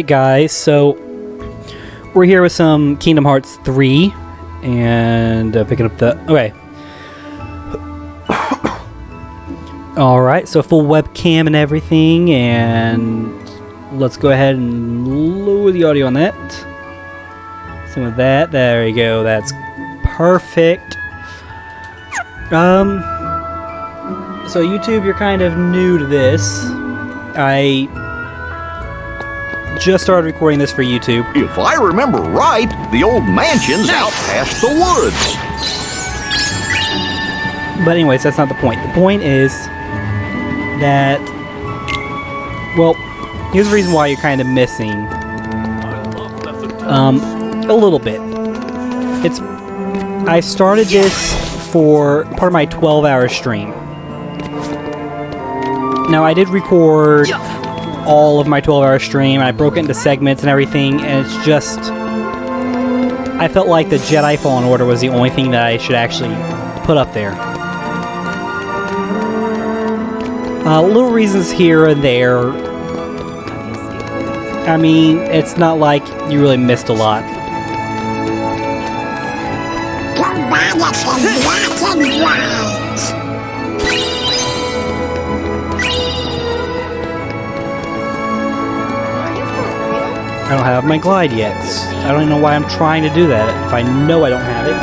guys, so we're here with some Kingdom Hearts 3 and picking up the... Okay. Alright, so full webcam and everything, and let's go ahead and lower the audio on that. Some of that, there you go, that's perfect. So YouTube, you're kind of new to this. I just started recording this for YouTube. If I remember right, the old mansion's out past the woods. But anyways, that's not the point. The point is that, well, here's the reason why you're kind of missing a little bit. I started this for part of my 12-hour stream. Now, I did record all of my 12-hour stream, and I broke it into segments and everything, and it's just... I felt like the Jedi Fallen Order was the only thing that I should actually put up there. Little reasons here and there. I mean, it's not like you really missed a lot. I don't have my glide yet. I don't even know why I'm trying to do that if I know I don't have it.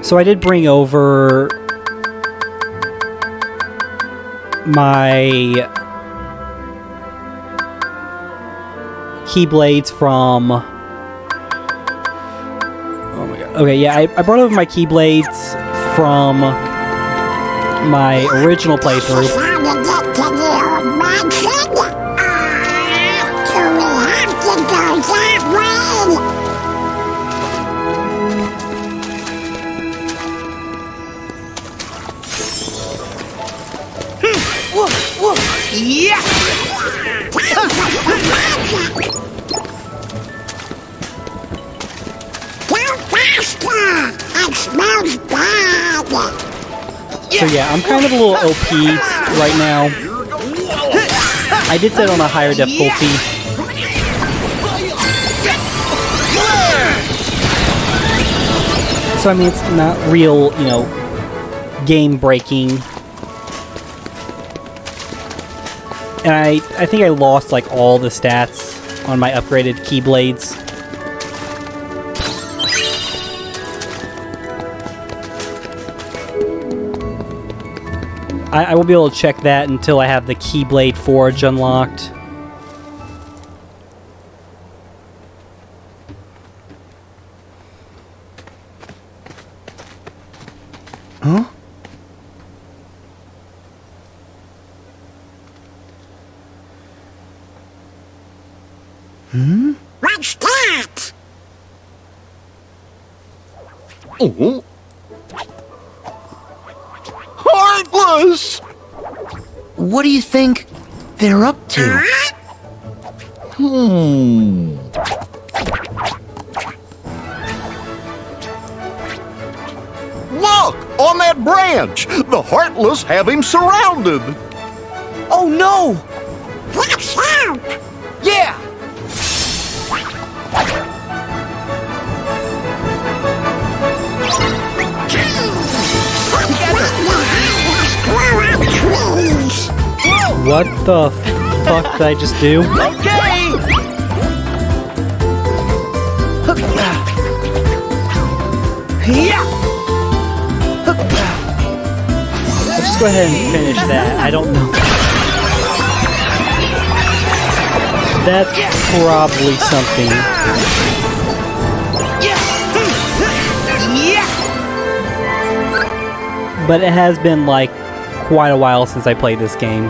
So I did bring over my Keyblades from... Okay, yeah, I brought over my Keyblades from my original playthrough. Yeah! So yeah, I'm kind of a little OP right now. I did set it on a higher difficulty. So I mean, it's not real, you know, game breaking. And I think I lost like all the stats on my upgraded Keyblades. I will be able to check that until I have the Keyblade Forge unlocked. Huh? Hmm? What's that? Oh. Heartless! What do you think they're up to? Look! On that branch! The Heartless have him surrounded! Oh no! Let's help! Yeah! What the fuck did I just do? Okay! Let's just go ahead and finish that. I don't know. That's probably something. But it has been like quite a while since I played this game.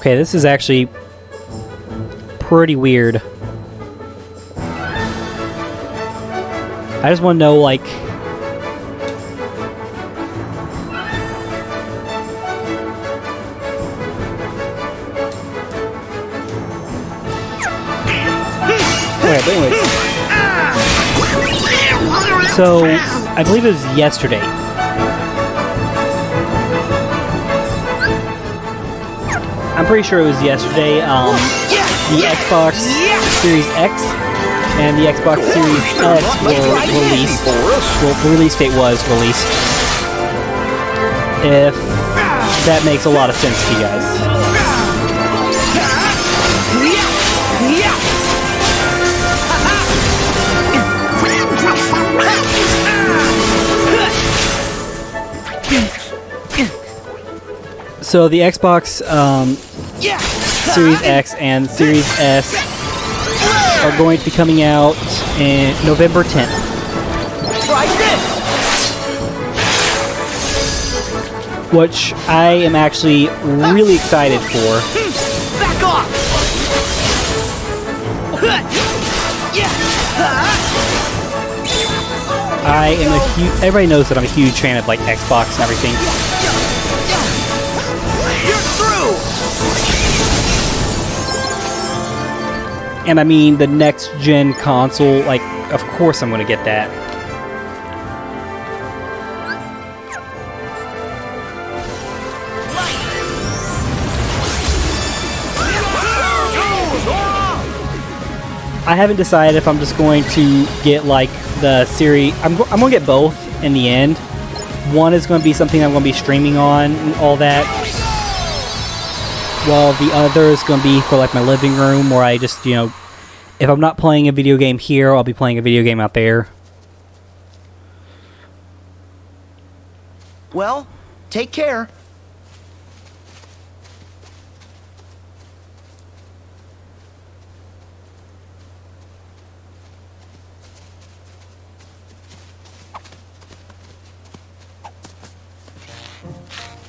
Okay, this is actually pretty weird. I just want to know, like... Okay, but anyways. So, I believe it was yesterday. I'm pretty sure it was yesterday. The Xbox Series X and the Xbox Series S were released. Well, the release date was released. If that makes a lot of sense to you guys. So the Xbox Series X and Series S are going to be coming out in November 10th. Which I am actually really excited for. Back off! I am a huge... Everybody knows that I'm a huge fan of, like, Xbox and everything. You're through! And I mean, the next-gen console, like, of course I'm going to get that. I haven't decided if I'm just going to get, like, the series... I'm going to get both in the end. One is going to be something I'm going to be streaming on and all that. While the other is going to be for, like, my living room, where I just, you know... If I'm not playing a video game here, I'll be playing a video game out there. Well, take care.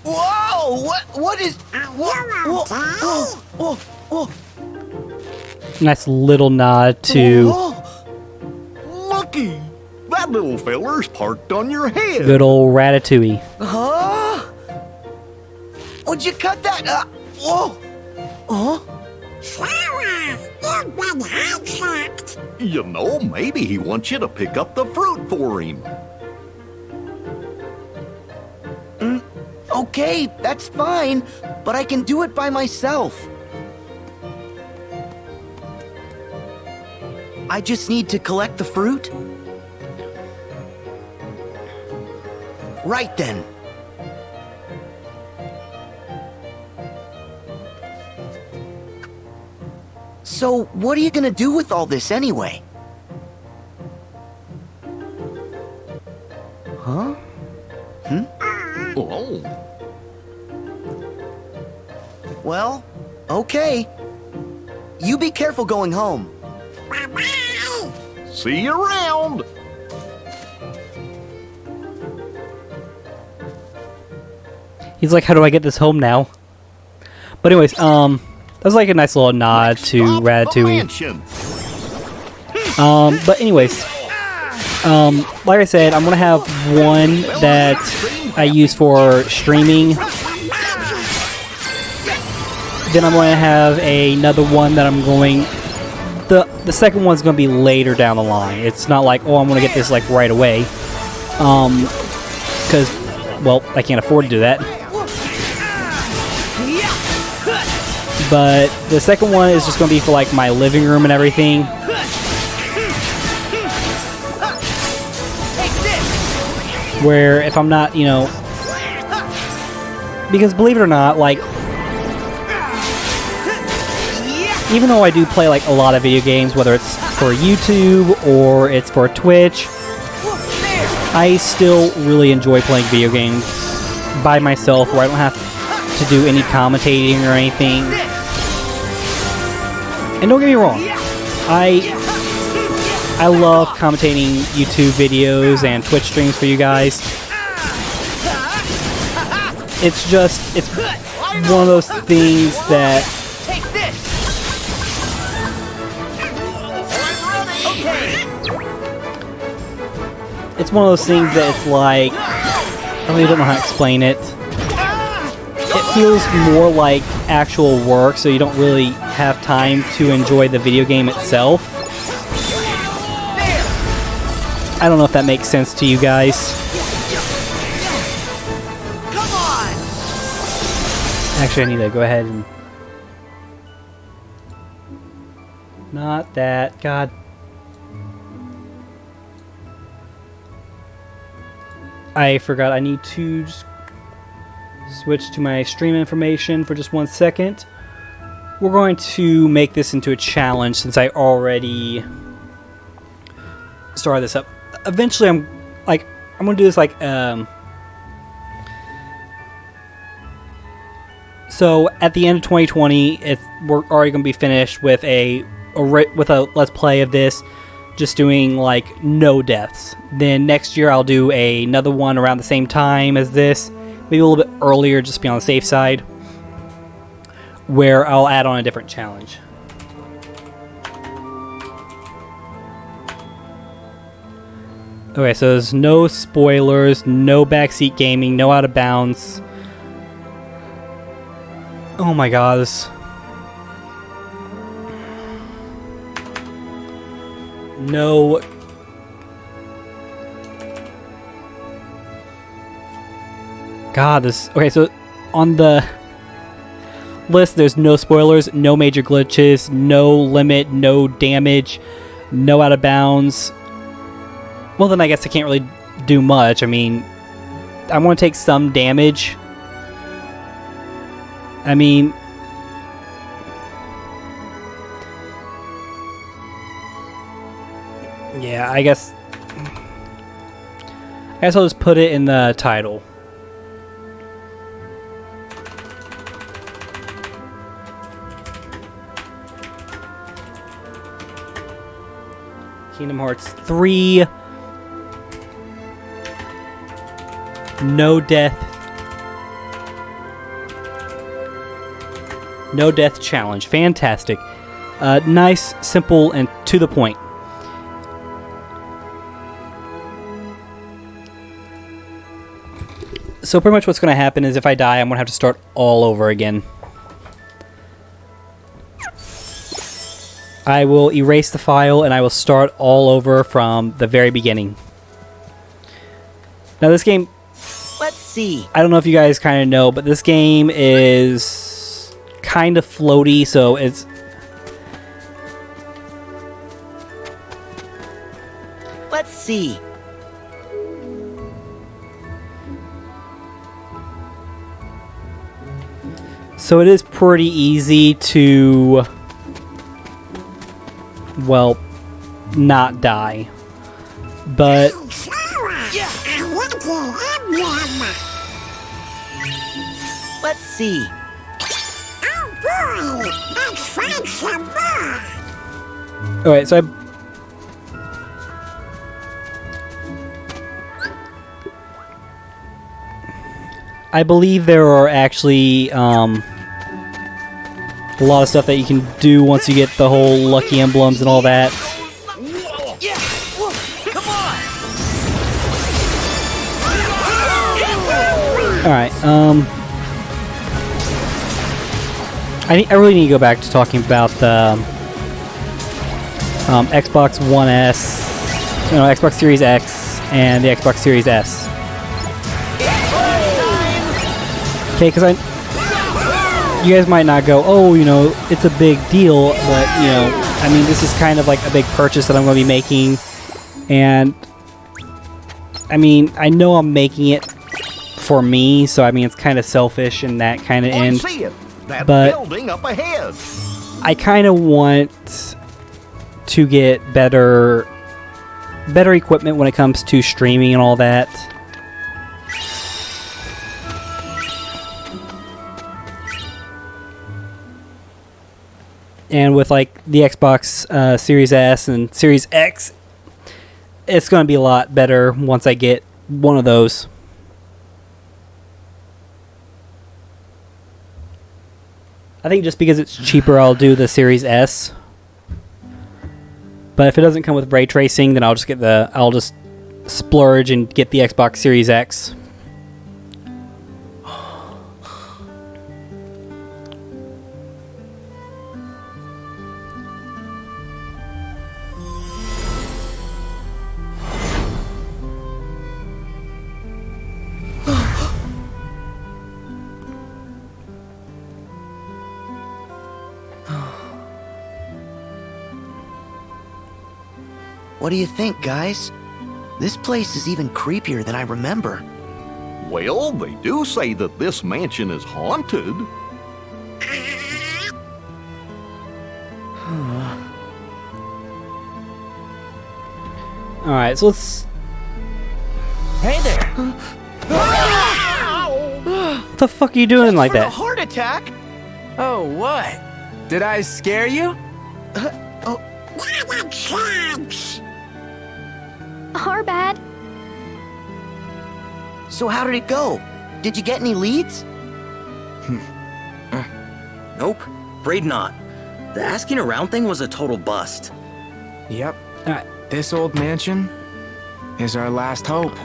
Whoa! What is... Whoa. Nice little nod to Looky! That little feller's parked on your head. good old Ratatouille. Huh? Would you cut that? Whoa! Huh? You've been hijacked. You know, maybe he wants you to pick up the fruit for him. Okay, that's fine, but I can do it by myself. I just need to collect the fruit? Right then. So, what are you gonna do with all this anyway? Huh? Oh. Well, okay. You be careful going home. Bye-bye. See you around. He's like, how do I get this home now? But anyways, that was like a nice little nod to Stop the Ratatouille. mansion. But anyways, like I said, I'm gonna have one that I use for streaming. Then I'm going to have another one that I'm going... The second one's going to be later down the line. It's not like, oh, I'm going to get this like right away. Because, well, I can't afford to do that. But the second one is just going to be for like my living room and everything. Where if I'm not, you know... Because believe it or not, like... Even though I do play like a lot of video games, whether it's for YouTube or it's for Twitch, I still really enjoy playing video games by myself, where I don't have to do any commentating or anything. And don't get me wrong, I love commentating YouTube videos and Twitch streams for you guys. It's just, one of those things that Take this. Okay. it's one of those things that it's like I really don't know how to explain it. It feels more like actual work, so you don't really have time to enjoy the video game itself. I don't know if that makes sense to you guys. Come on. Actually, I need to go ahead and... Not that. God. I forgot I need to just switch to my stream information for just 1 second. We're going to make this into a challenge since I already started this up. Eventually, I'm going to do this like... So at the end of 2020, we're already going to be finished with a let's play of this, just doing like no deaths. Then next year I'll do another one around the same time as this, maybe a little bit earlier, just to be on the safe side, where I'll add on a different challenge. Okay, so there's no spoilers, no backseat gaming, no out of bounds. Oh my god, this... No... God, this... Okay, so on the list, there's no spoilers, no major glitches, no limit, no damage, no out of bounds. Well, then I guess I can't really do much. I mean, I want to take some damage. I mean... Yeah, I guess I'll just put it in the title. Kingdom Hearts 3. No death. No death challenge. Fantastic. Nice, simple, and to the point. So pretty much what's going to happen is if I die, I'm going to have to start all over again. I will erase the file and I will start all over from the very beginning. Now this game... Let's see. I don't know if you guys kind of know, but this game is kind of floaty, so it's... Let's see. So it is pretty easy to, well, not die. But Let's see. Oh boy, let's find some more. alright, so I believe there are actually a lot of stuff that you can do once you get the whole lucky emblems and all that. Yeah. Come on. Alright, I really need to go back to talking about the Xbox One S, Xbox Series X, and the Xbox Series S. Okay, because you guys might not go, oh, it's a big deal, but, I mean, this is kind of like a big purchase that I'm going to be making, and, I mean, I know I'm making it for me, so, I mean, it's kind of selfish in that kind of end, See it. That but building up ahead. I kind of want to get better equipment when it comes to streaming and all that. And with like the Xbox Series S and Series X, it's going to be a lot better once I get one of those. I think just because it's cheaper, I'll do the Series S. But if it doesn't come with ray tracing, then I'll just splurge and get the Xbox Series X. What do you think, guys? This place is even creepier than I remember. Well, they do say that this mansion is haunted. Alright, so let's... Hey there! What the fuck are you doing like For a that? heart attack? Oh, what? Did I scare you? Not a chance. Our bad. So how did it go? Did you get any leads? Nope, afraid not. The asking around thing was a total bust. Yep. Alright. This old mansion is our last hope.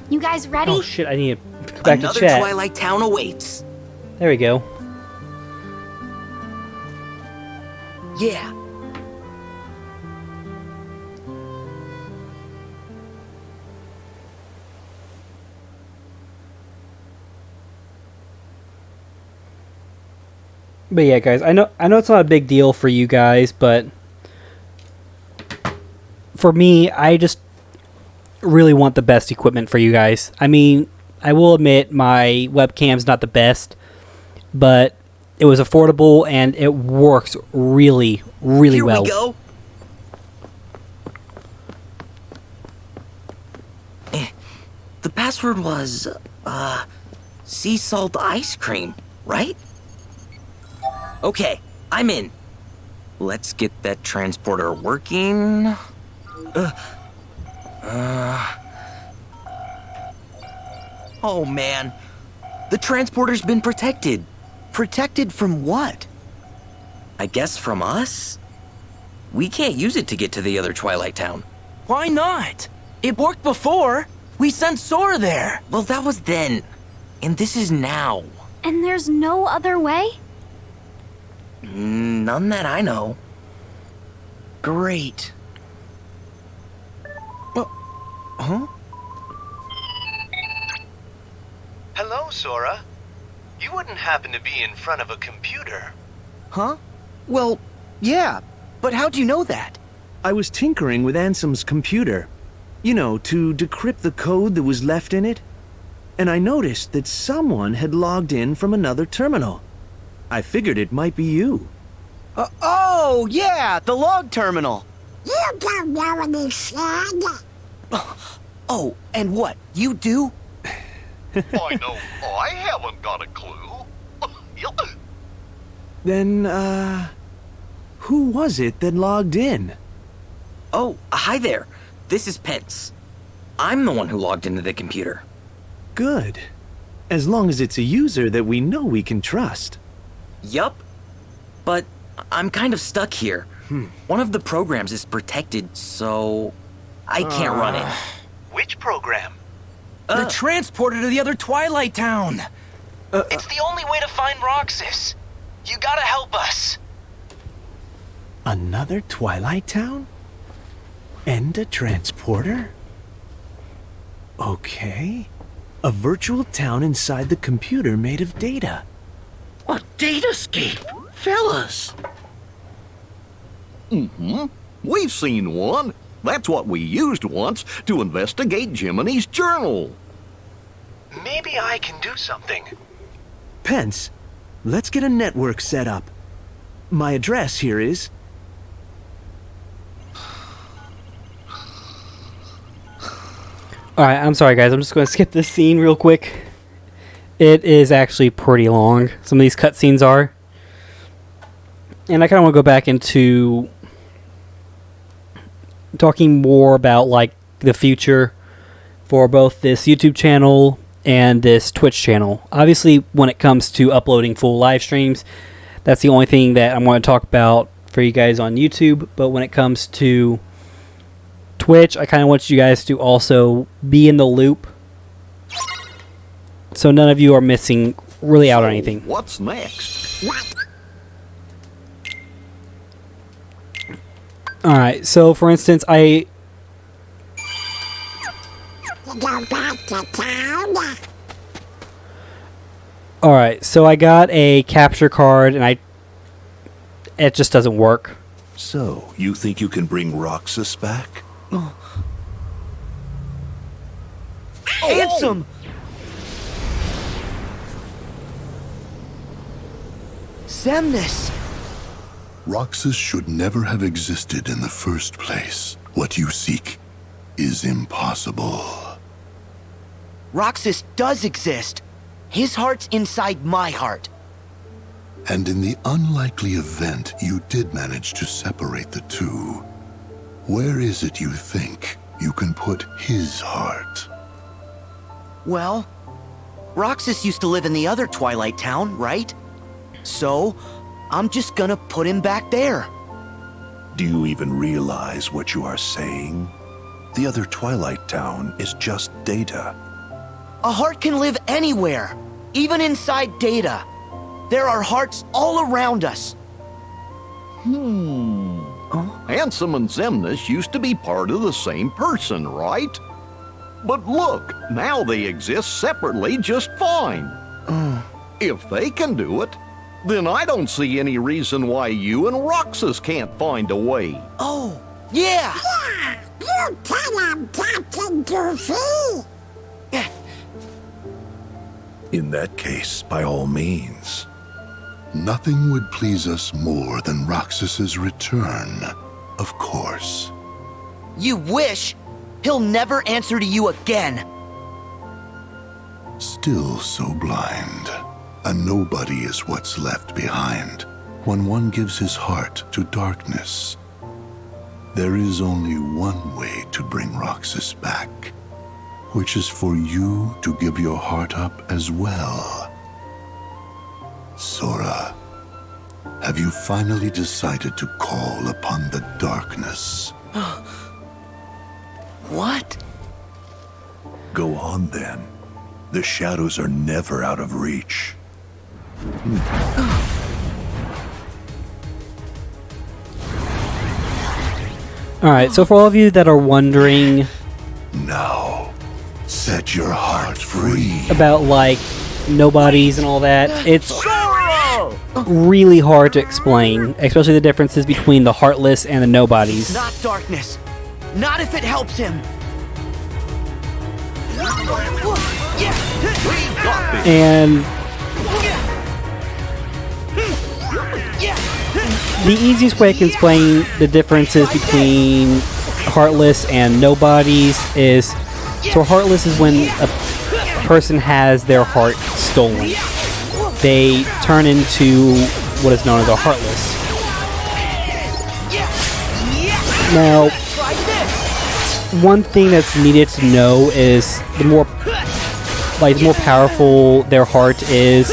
You guys ready? Oh shit, I need to go back Another to chat. Twilight Town awaits. There we go. Yeah. But yeah, guys, I know it's not a big deal for you guys, but for me, I just really want the best equipment for you guys. I mean, I will admit my webcam's not the best, but it was affordable and it works really, really Here well. we go. The password was, sea salt ice cream, right? Okay, I'm in. Let's get that transporter working. Oh man, the transporter's been protected. Protected from what? I guess from us? We can't use it to get to the other Twilight Town. Why not? It worked before. We sent Sora there. Well, that was then. And this is now. And there's no other way? None that I know. Great. Huh? Hello, Sora. You wouldn't happen to be in front of a computer. Huh? Well, yeah. But how'd you know that? I was tinkering with Ansem's computer. You know, to decrypt the code that was left in it. And I noticed that someone had logged in from another terminal. I figured it might be you. Oh, yeah, the log terminal. You don't know any said. Oh, and what? You do? I know I haven't got a clue. Then, who was it that logged in? Oh, hi there. This is Pence. I'm the one who logged into the computer. Good. As long as it's a user that we know we can trust. Yup. But I'm kind of stuck here. One of the programs is protected, so I can't run it. Which program? The transporter to the other Twilight Town. It's the only way to find Roxas. You gotta help us. Another Twilight Town? And a transporter? Okay. A virtual town inside the computer made of data. A datascape, fellas. We've seen one. That's what we used once to investigate Jiminy's journal. Maybe I can do something. Pence, let's get a network set up. My address here is... Alright, I'm sorry guys, I'm just going to skip this scene real quick. It is actually pretty long. Some of these cutscenes are. And I kind of want to go back into talking more about like the future for both this YouTube channel and this Twitch channel. Obviously, when it comes to uploading full live streams, that's the only thing that I'm going to talk about for you guys on YouTube. But when it comes to Twitch, I kind of want you guys to also be in the loop, so none of you are missing really out on anything. What's next? Alright, so for instance, To go back to town? Alright, so I got a capture card and it just doesn't work. So, you think you can bring Roxas back? Ansem! Xemnas! Roxas should never have existed in the first place. What you seek is impossible. Roxas does exist. His heart's inside my heart. And in the unlikely event you did manage to separate the two, where is it you think you can put his heart? Well, Roxas used to live in the other Twilight Town, right? So, I'm just gonna put him back there. Do you even realize what you are saying? The other Twilight Town is just data. A heart can live anywhere, even inside data. There are hearts all around us. Ansem and Xemnas used to be part of the same person, right? But look, now they exist separately just fine. If they can do it, then I don't see any reason why you and Roxas can't find a way. Oh, yeah! Yeah, you tell him, Captain Goofy. In that case, by all means. Nothing would please us more than Roxas's return, of course. You wish? He'll never answer to you again. Still so blind. A nobody is what's left behind when one gives his heart to darkness. There is only one way to bring Roxas back, which is for you to give your heart up as well. Sora, have you finally decided to call upon the darkness? What? Go on then. The shadows are never out of reach. Alright, so for all of you that are wondering Now, set your heart free. about, like, nobodies and all that, it's really hard to explain, especially the differences between the heartless and the nobodies. Not darkness. Not if it helps him. And the easiest way I can explain the differences between heartless and nobodies is, so heartless is when a person has their heart stolen. They turn into what is known as a heartless. Now, one thing that's needed to know is the more powerful their heart is,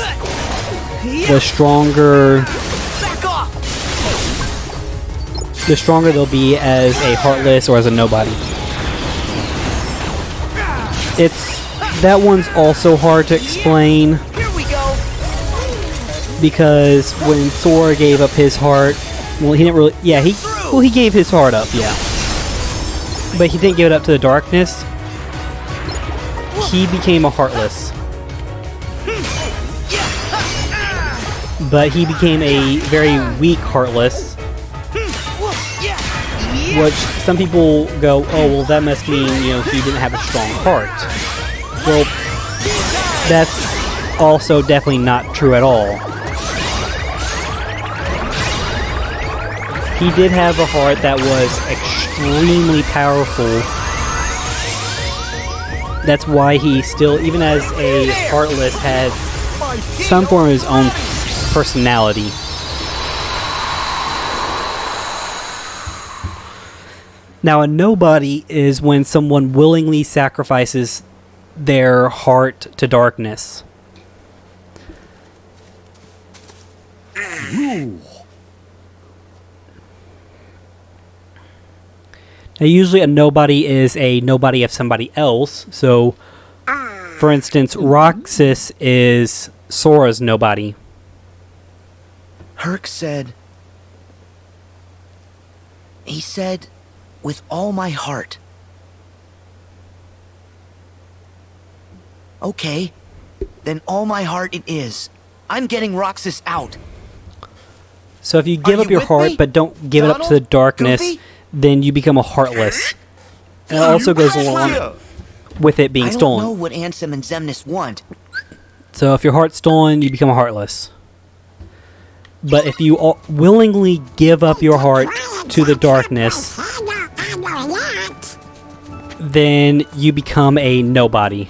the stronger they'll be as a heartless or as a nobody. That one's also hard to explain, because when Sora gave up his heart, well, he didn't really, he gave his heart up, yeah. But he didn't give it up to the darkness. He became a heartless. But he became a very weak heartless, which some people go, oh, well, that must mean, he didn't have a strong heart. Well, that's also definitely not true at all. He did have a heart that was extremely powerful. That's why he still, even as a heartless, had some form of his own personality. Now, a nobody is when someone willingly sacrifices their heart to darkness. Now, usually a nobody is a nobody of somebody else. So, for instance, Roxas is Sora's nobody. Herc said... He said, with all my heart. Okay, then all my heart it is. I'm getting Roxas out. So if you give up you your with heart me? but don't give it up to the Donald? darkness, Goofy? then you become a heartless. And it also goes along with it being I don't stolen. know what Ansem and Xemnas want. So if your heart's stolen, you become a heartless. But if you willingly give up your heart to the darkness, then you become a nobody.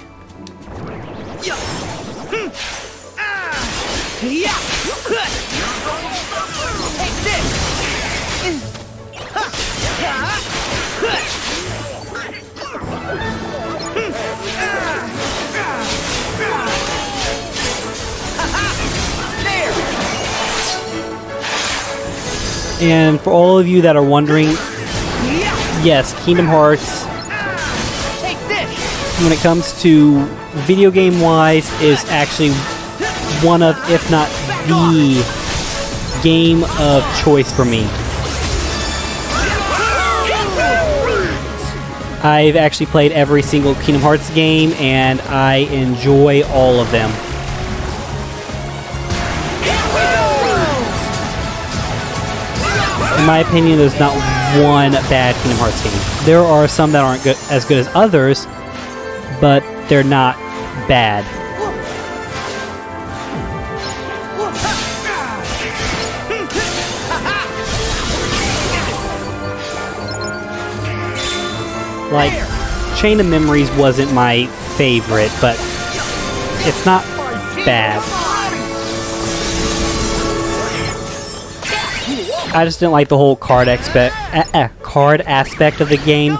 And for all of you that are wondering, yes, Kingdom Hearts, when it comes to video game wise, is actually one of, if not the game of choice for me. I've actually played every single Kingdom Hearts game, and I enjoy all of them. In my opinion, there's not one bad Kingdom Hearts game. There are some that aren't as good as others, but they're not bad. Like, Chain of Memories wasn't my favorite, but it's not bad. I just didn't like the whole card aspect of the game.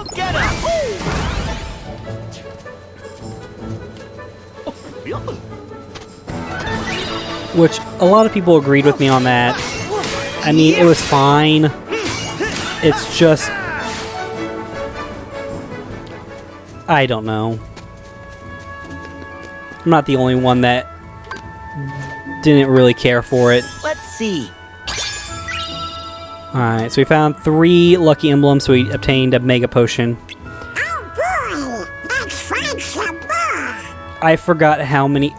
Which, a lot of people agreed with me on that. I mean, it was fine. It's just... I don't know. I'm not the only one that didn't really care for it. Let's see. Alright, so we found 3 lucky emblems, so we obtained a Mega Potion. Oh boy, let's find some more. I forgot how many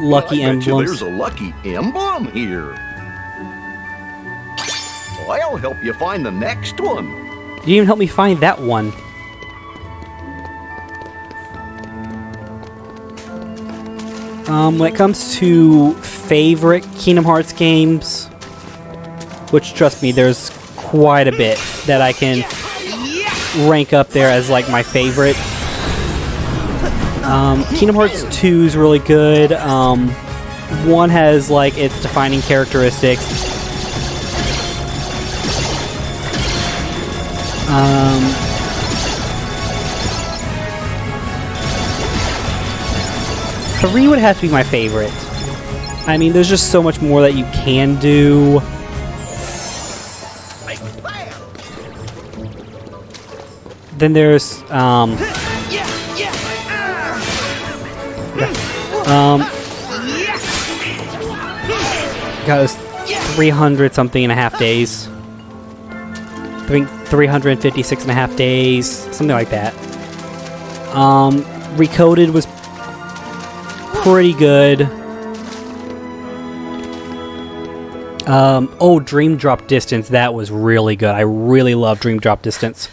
lucky I bet you emblems. there's a lucky emblem here. I'll help you find the next one. You didn't even help me find that one. When it comes to favorite Kingdom Hearts games, which, trust me, there's quite a bit that I can rank up there as, like, my favorite. Kingdom Hearts 2 is really good. 1 has, like, its defining characteristics. 3 would have to be my favorite. I mean, there's just so much more that you can do. Then there's, got 300 something and a half days. I think 356 and a half days, something like that. Recoded was pretty good. Oh, Dream Drop Distance, that was really good. I really love Dream Drop Distance.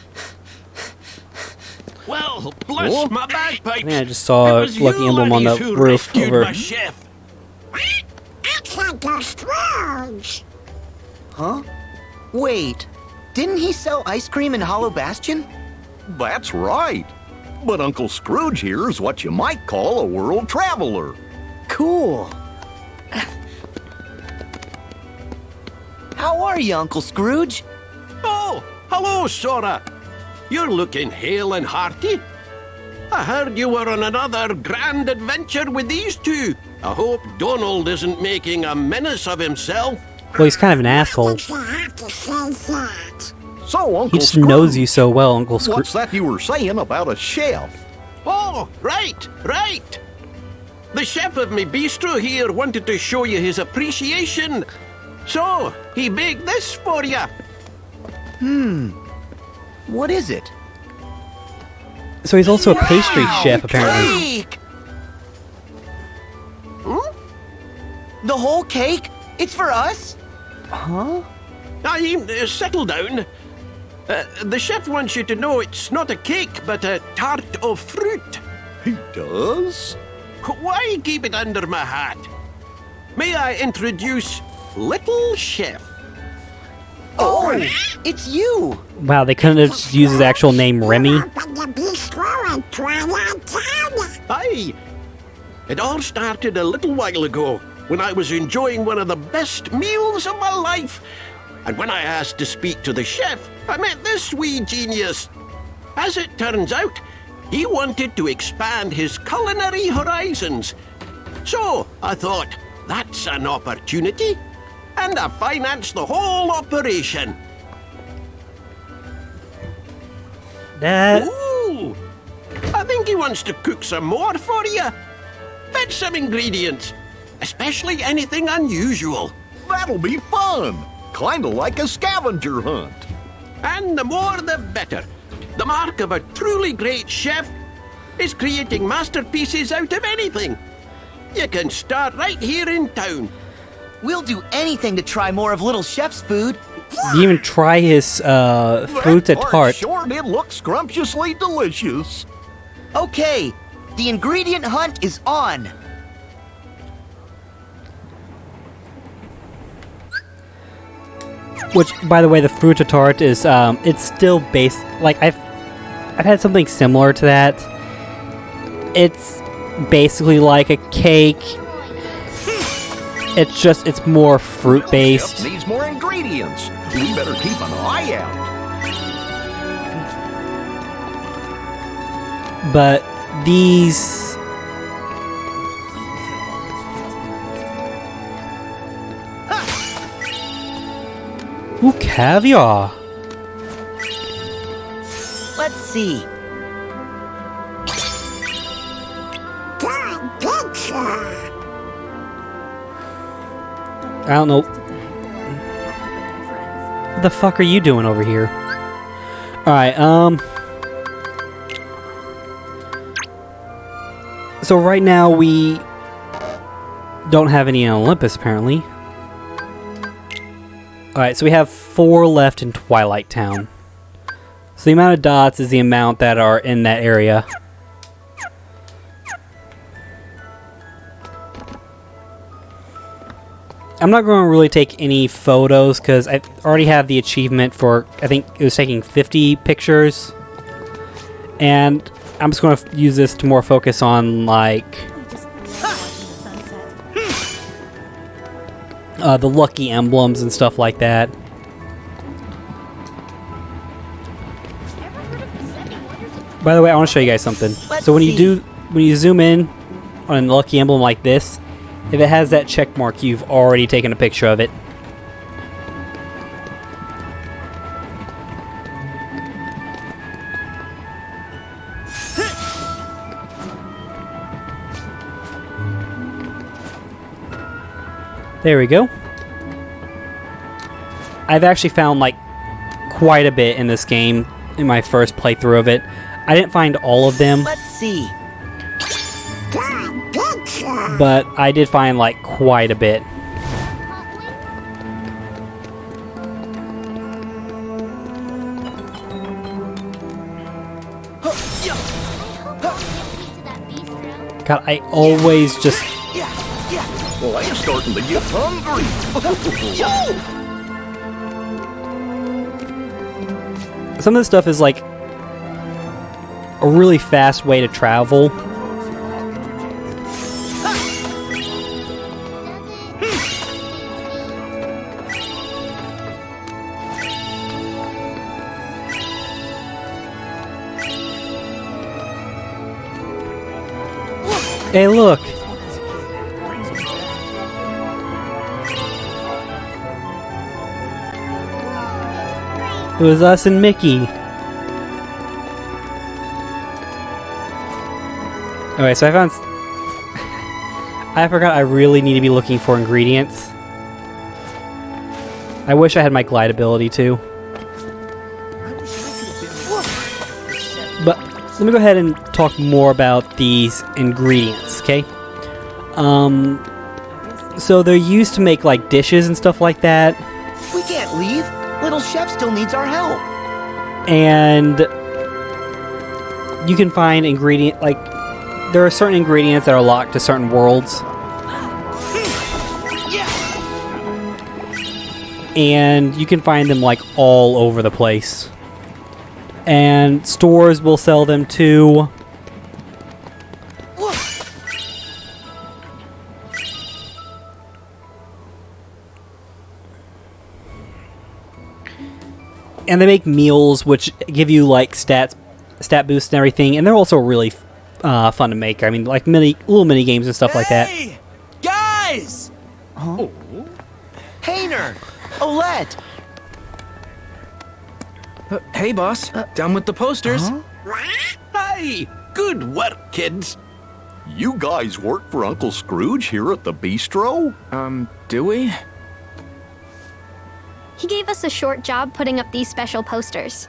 Well, bless my bagpipes. I think I just saw a lucky emblem on the roof over. It's Uncle Scrooge. Huh? Wait, didn't he sell ice cream in Hollow Bastion? That's right. But Uncle Scrooge here is what you might call a world traveler. Cool. How are you, Uncle Scrooge? Oh, hello, Sora. you're looking hale and hearty. I heard you were on another grand adventure with these two. I hope Donald isn't making a menace of himself. Well, he's kind of an asshole. Did you have to say that? So, Uncle He just Scrooge, knows you so well, Uncle Scrooge. what's that you were saying about a chef? Oh, right. The chef of me bistro here wanted to show you his appreciation. So, he baked this for you. What is it? So he's also a pastry chef, apparently. Cake! The whole cake? It's for us? Huh? Settle down. The chef wants you to know it's not a cake, but a tart of fruit. He does? Why keep it under my hat? May I introduce Little Chef? Oh, it's you! Wow, they couldn't have just used his actual name, Remy. Open the bistro in Twilight Town. Aye. It all started a little while ago when I was enjoying one of the best meals of my life. And when I asked to speak to the chef, I met this wee genius. As it turns out, he wanted to expand his culinary horizons. So I thought, that's an opportunity. And I financed the whole operation. That... Ooh! I think he wants to cook some more for you. Fetch some ingredients, especially anything unusual. That'll be fun. Kinda like a scavenger hunt. And the more the better. The mark of a truly great chef is creating masterpieces out of anything. You can start right here in town. We'll do anything to try more of Little Chef's food. You even try his fruit tart. Sure did look scrumptiously delicious. Okay, the ingredient hunt is on. Which, by the way, the fruit tart is it's still based like I've had something similar to that. It's basically like a cake. It's more fruit based. Chef needs more ingredients. We better keep an eye out. But these ooh, caviar. Let's see. Good picture. I don't know. What the fuck are you doing over here? Alright, so right now we don't have any in Olympus, apparently. Alright, so we have 4 left in Twilight Town. So the amount of dots is the amount that are in that area. I'm not going to really take any photos because I already have the achievement for, I think it was taking 50 pictures. And I'm just going to use this to more focus on, like, the lucky emblems and stuff like that. By the way, I want to show you guys something. So when you zoom in on a lucky emblem like this, if it has that check mark, you've already taken a picture of it. There we go. I've actually found like quite a bit in this game in my first playthrough of it. I didn't find all of them. Let's see. Good picture. But I did find like quite a bit. God, I always just... Well, I'm starting to get hungry. Some of this stuff is like a really fast way to travel. Hey, look. It was us and Mickey. Okay, so I found... I forgot I really need to be looking for ingredients. I wish I had my glide ability too. But let me go ahead and talk more about these ingredients, okay? So they're used to make like dishes and stuff like that. We can't leave. Little Chef still needs our help. And you can find there are certain ingredients that are locked to certain worlds. And you can find them like all over the place. And stores will sell them too. And they make meals which give you like stat boosts and everything, and they're also really fun to make. I mean, like little mini games and stuff like that. Hey, guys! Huh? Painter! Olette! Hey, boss. Done with the posters. Hey, good work, kids. You guys work for Uncle Scrooge here at the bistro? Do we? He gave us a short job putting up these special posters.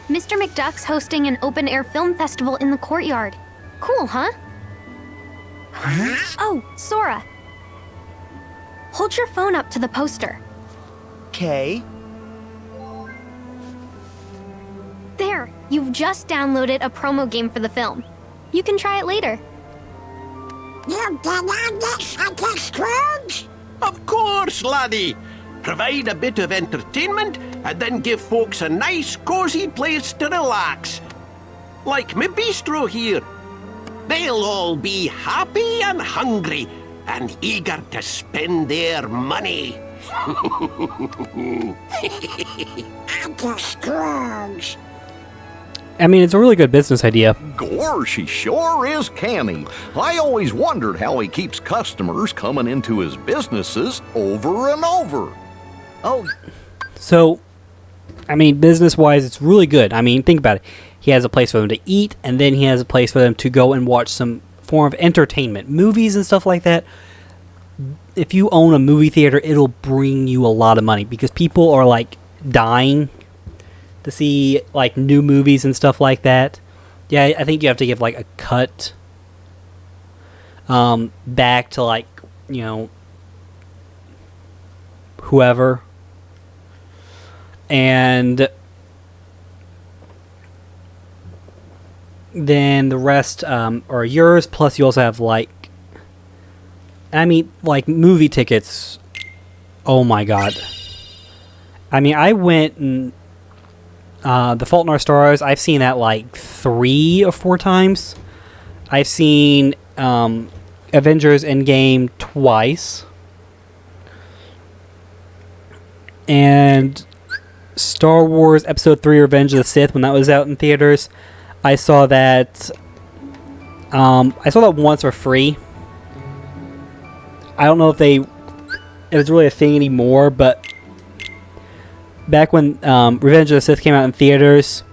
Mr. McDuck's hosting an open-air film festival in the courtyard. Cool, huh? Oh, Sora. Hold your phone up to the poster. Okay. There, you've just downloaded a promo game for the film. You can try it later. You can on this, Uncle Scrooge? Of course, laddie. Provide a bit of entertainment and then give folks a nice, cozy place to relax. Like me bistro here. They'll all be happy and hungry and eager to spend their money. Uncle Scrooge. I mean, it's a really good business idea. Gosh, he sure is canny. I always wondered how he keeps customers coming into his businesses over and over. Oh, So, I mean, business-wise, it's really good. I mean, think about it. He has a place for them to eat, and then he has a place for them to go and watch some form of entertainment. Movies and stuff like that. If you own a movie theater, it'll bring you a lot of money because people are, like, dying to see, like, new movies and stuff like that. Yeah, I think you have to give, like, a cut back to, like, you know, whoever. And then the rest are yours, plus you also have, like, I mean, like, movie tickets. Oh my god. I mean, I went and The Fault in Our Stars, I've seen that like 3 or 4 times. I've seen Avengers Endgame twice. And Star Wars Episode 3 Revenge of the Sith, when that was out in theaters, I saw that once for free. I don't know if it was really a thing anymore, but back when Revenge of the Sith came out in theaters,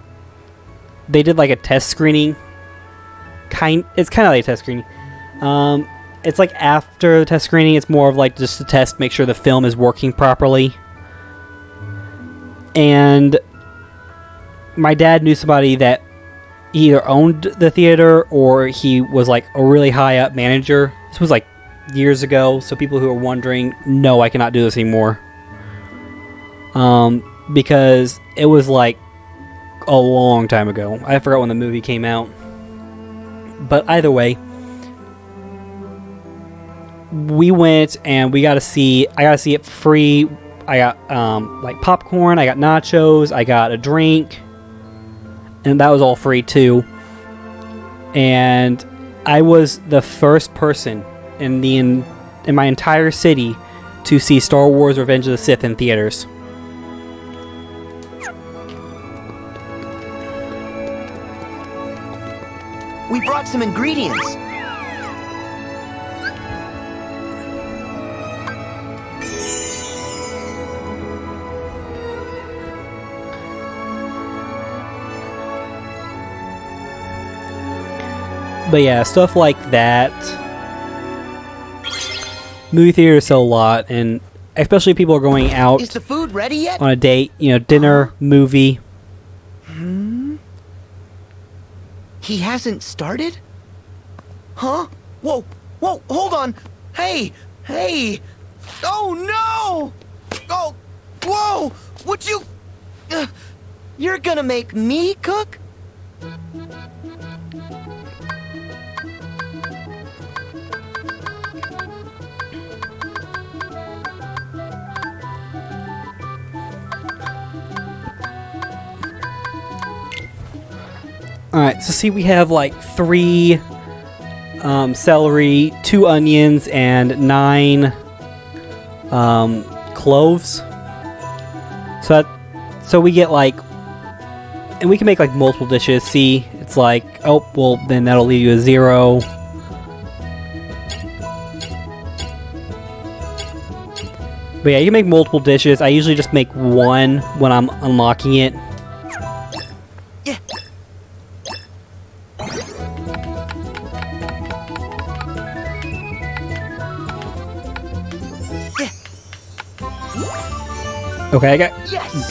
they did like a test screening. It's kind of like a test screening. It's like after the test screening, it's more of like just to test, make sure the film is working properly. And my dad knew somebody that either owned the theater or he was like a really high up manager. This was like years ago, so people who are wondering, no, I cannot do this anymore. Because it was like a long time ago. I forgot when the movie came out. But either way, we went and I got to see it free. I got like popcorn, I got nachos, I got a drink, and that was all free too. And I was the first person in my entire city to see Star Wars Revenge of the Sith in theaters. we brought some ingredients. But yeah, stuff like that. Movie theaters sell a lot, and especially if people are going out Is the food ready yet? on a date, you know, dinner, movie. He hasn't started? Huh? Whoa, whoa, hold on. Hey, hey. Oh no! Oh, whoa! Would you... you're gonna make me cook? Alright, so see, we have like 3 celery, 2 onions, and 9 cloves. So we get like, and we can make like multiple dishes. See, it's like, oh, well, then that'll leave you a 0. But yeah, you can make multiple dishes. I usually just make one when I'm unlocking it. Yeah. Okay, I got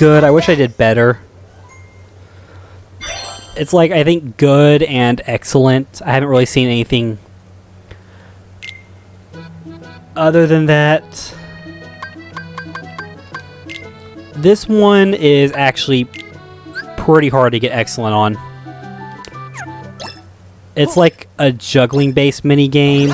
good. I wish I did better. It's like, I think good and excellent. I haven't really seen anything other than that. This one is actually pretty hard to get excellent on. It's like a juggling based mini game.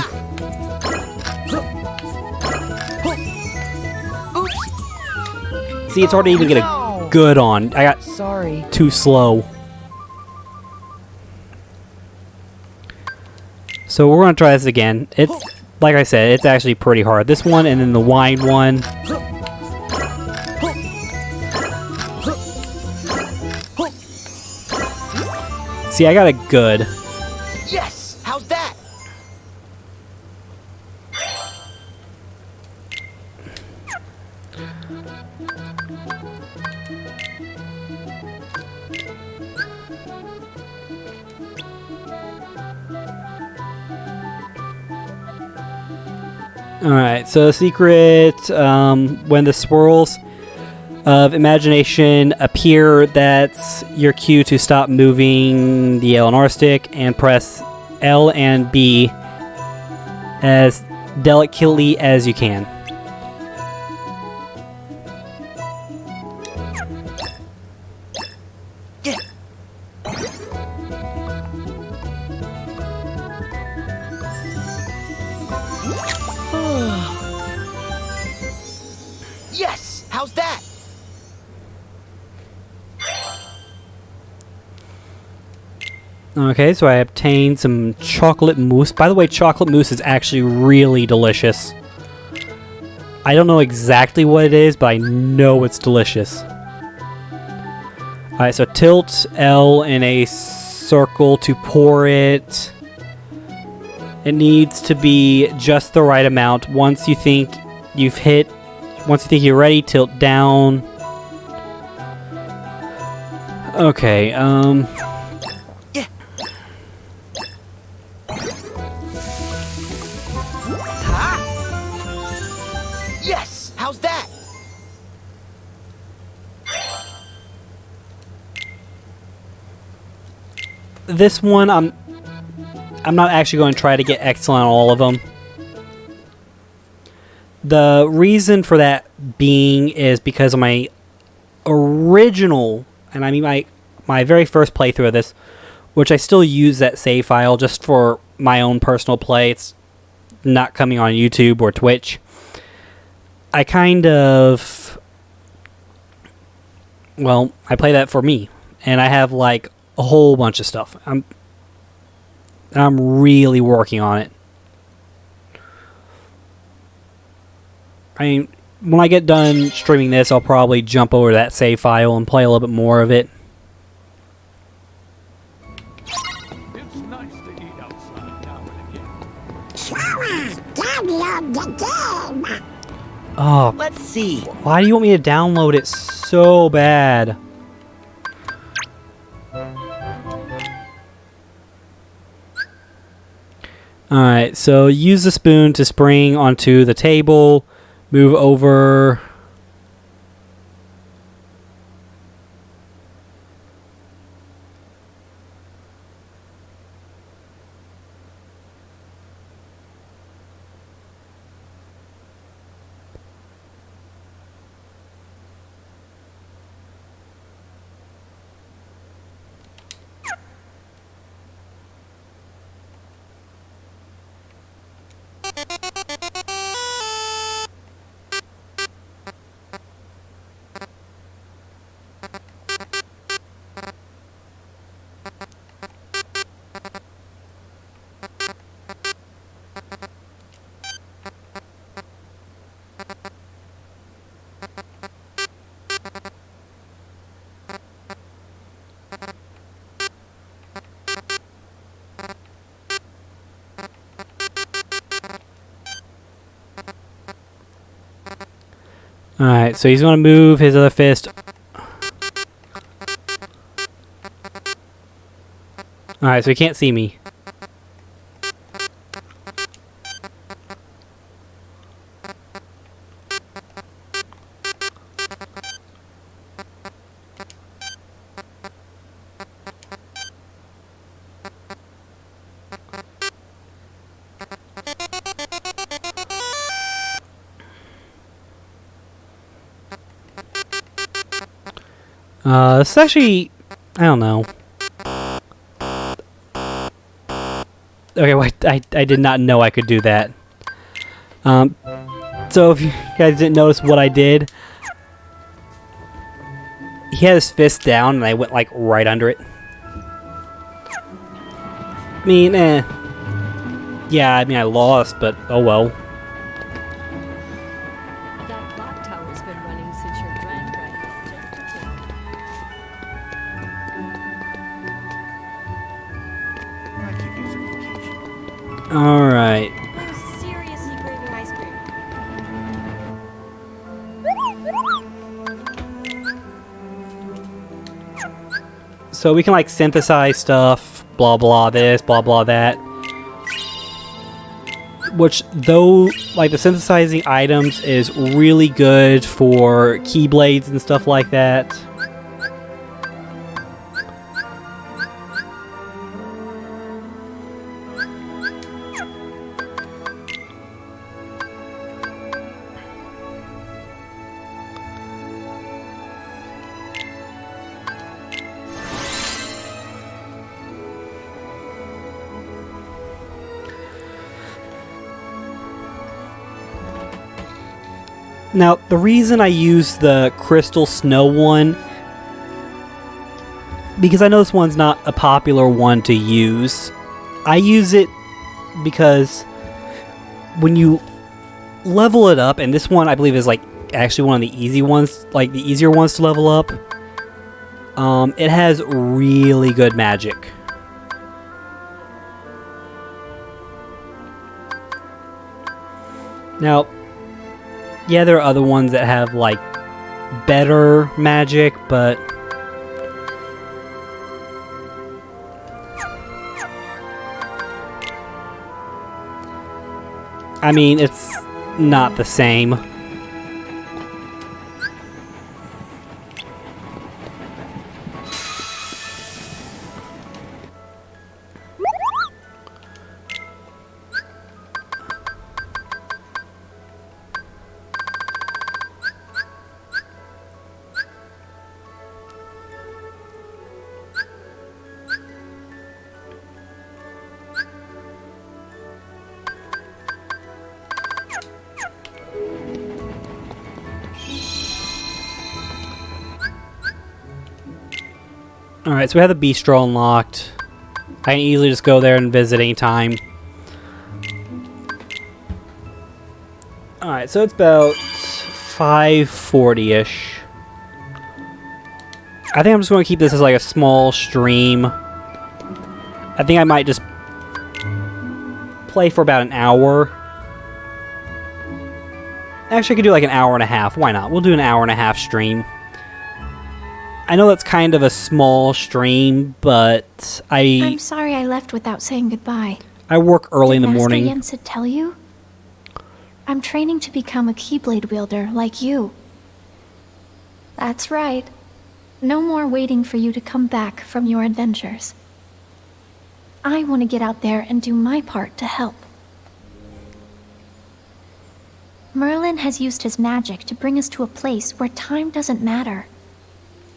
See, it's hard to even get a good on. I got too slow. So we're gonna try this again. It's, like I said, it's actually pretty hard. This one and then the wine one. See, I got a good. Yes! How's that? Alright, so the secret, when the swirls of imagination appear, that's your cue to stop moving the L and R stick and press L and B as delicately as you can. Yes! How's that? Okay, so I obtained some chocolate mousse. By the way, chocolate mousse is actually really delicious. I don't know exactly what it is, but I know it's delicious. Alright, so tilt L in a circle to pour it. It needs to be just the right amount. Once you think you've hit, once you think you're ready, tilt down. Okay, Yeah. Yes! How's that? this one, I'm not actually going to try to get excellent on all of them. The reason for that being is because of my original, and I mean my very first playthrough of this, which I still use that save file just for my own personal play. It's not coming on YouTube or Twitch. I kind of, well, I play that for me, and I have like a whole bunch of stuff. I'm really working on it. I mean, when I get done streaming this, I'll probably jump over to that save file and play a little bit more of it. It's nice to eat outside now and again. Sure, download the game. Oh, Let's see. why do you want me to download it so bad? Alright, so use the spoon to spring onto the table. Move over. Alright, so he's going to move his other fist. Alright, so he can't see me. This is actually, I don't know. Okay, wait, I did not know I could do that. So if you guys didn't notice what I did, he had his fist down and I went like right under it. I mean, yeah, I mean I lost, but oh well. That clock tower's been running since your grandparents just Alright. seriously craving ice cream. So we can like synthesize stuff, blah blah this, blah blah that. Which though, like the synthesizing items is really good for keyblades and stuff like that. Now, the reason I use the Crystal Snow one, because I know this one's not a popular one to use. I use it because when you level it up, and this one I believe is like actually one of the easy ones, like the easier ones to level up, it has really good magic. Now, yeah, there are other ones that have, like, better magic, but... I mean, it's not the same. Alright, so we have the bistro unlocked. I can easily just go there and visit anytime. Alright, so it's about 5:40-ish. I think I'm just going to keep this as like a small stream. I think I might just play for about an hour. Actually, I could do like an hour and a half. Why not? We'll do an hour and a half stream. I know that's kind of a small stream, but I'm sorry I left without saying goodbye. I work early in the Did morning. Master Yensid tell you? I'm training to become a Keyblade wielder like you. That's right. No more waiting for you to come back from your adventures. I want to get out there and do my part to help. Merlin has used his magic to bring us to a place where time doesn't matter.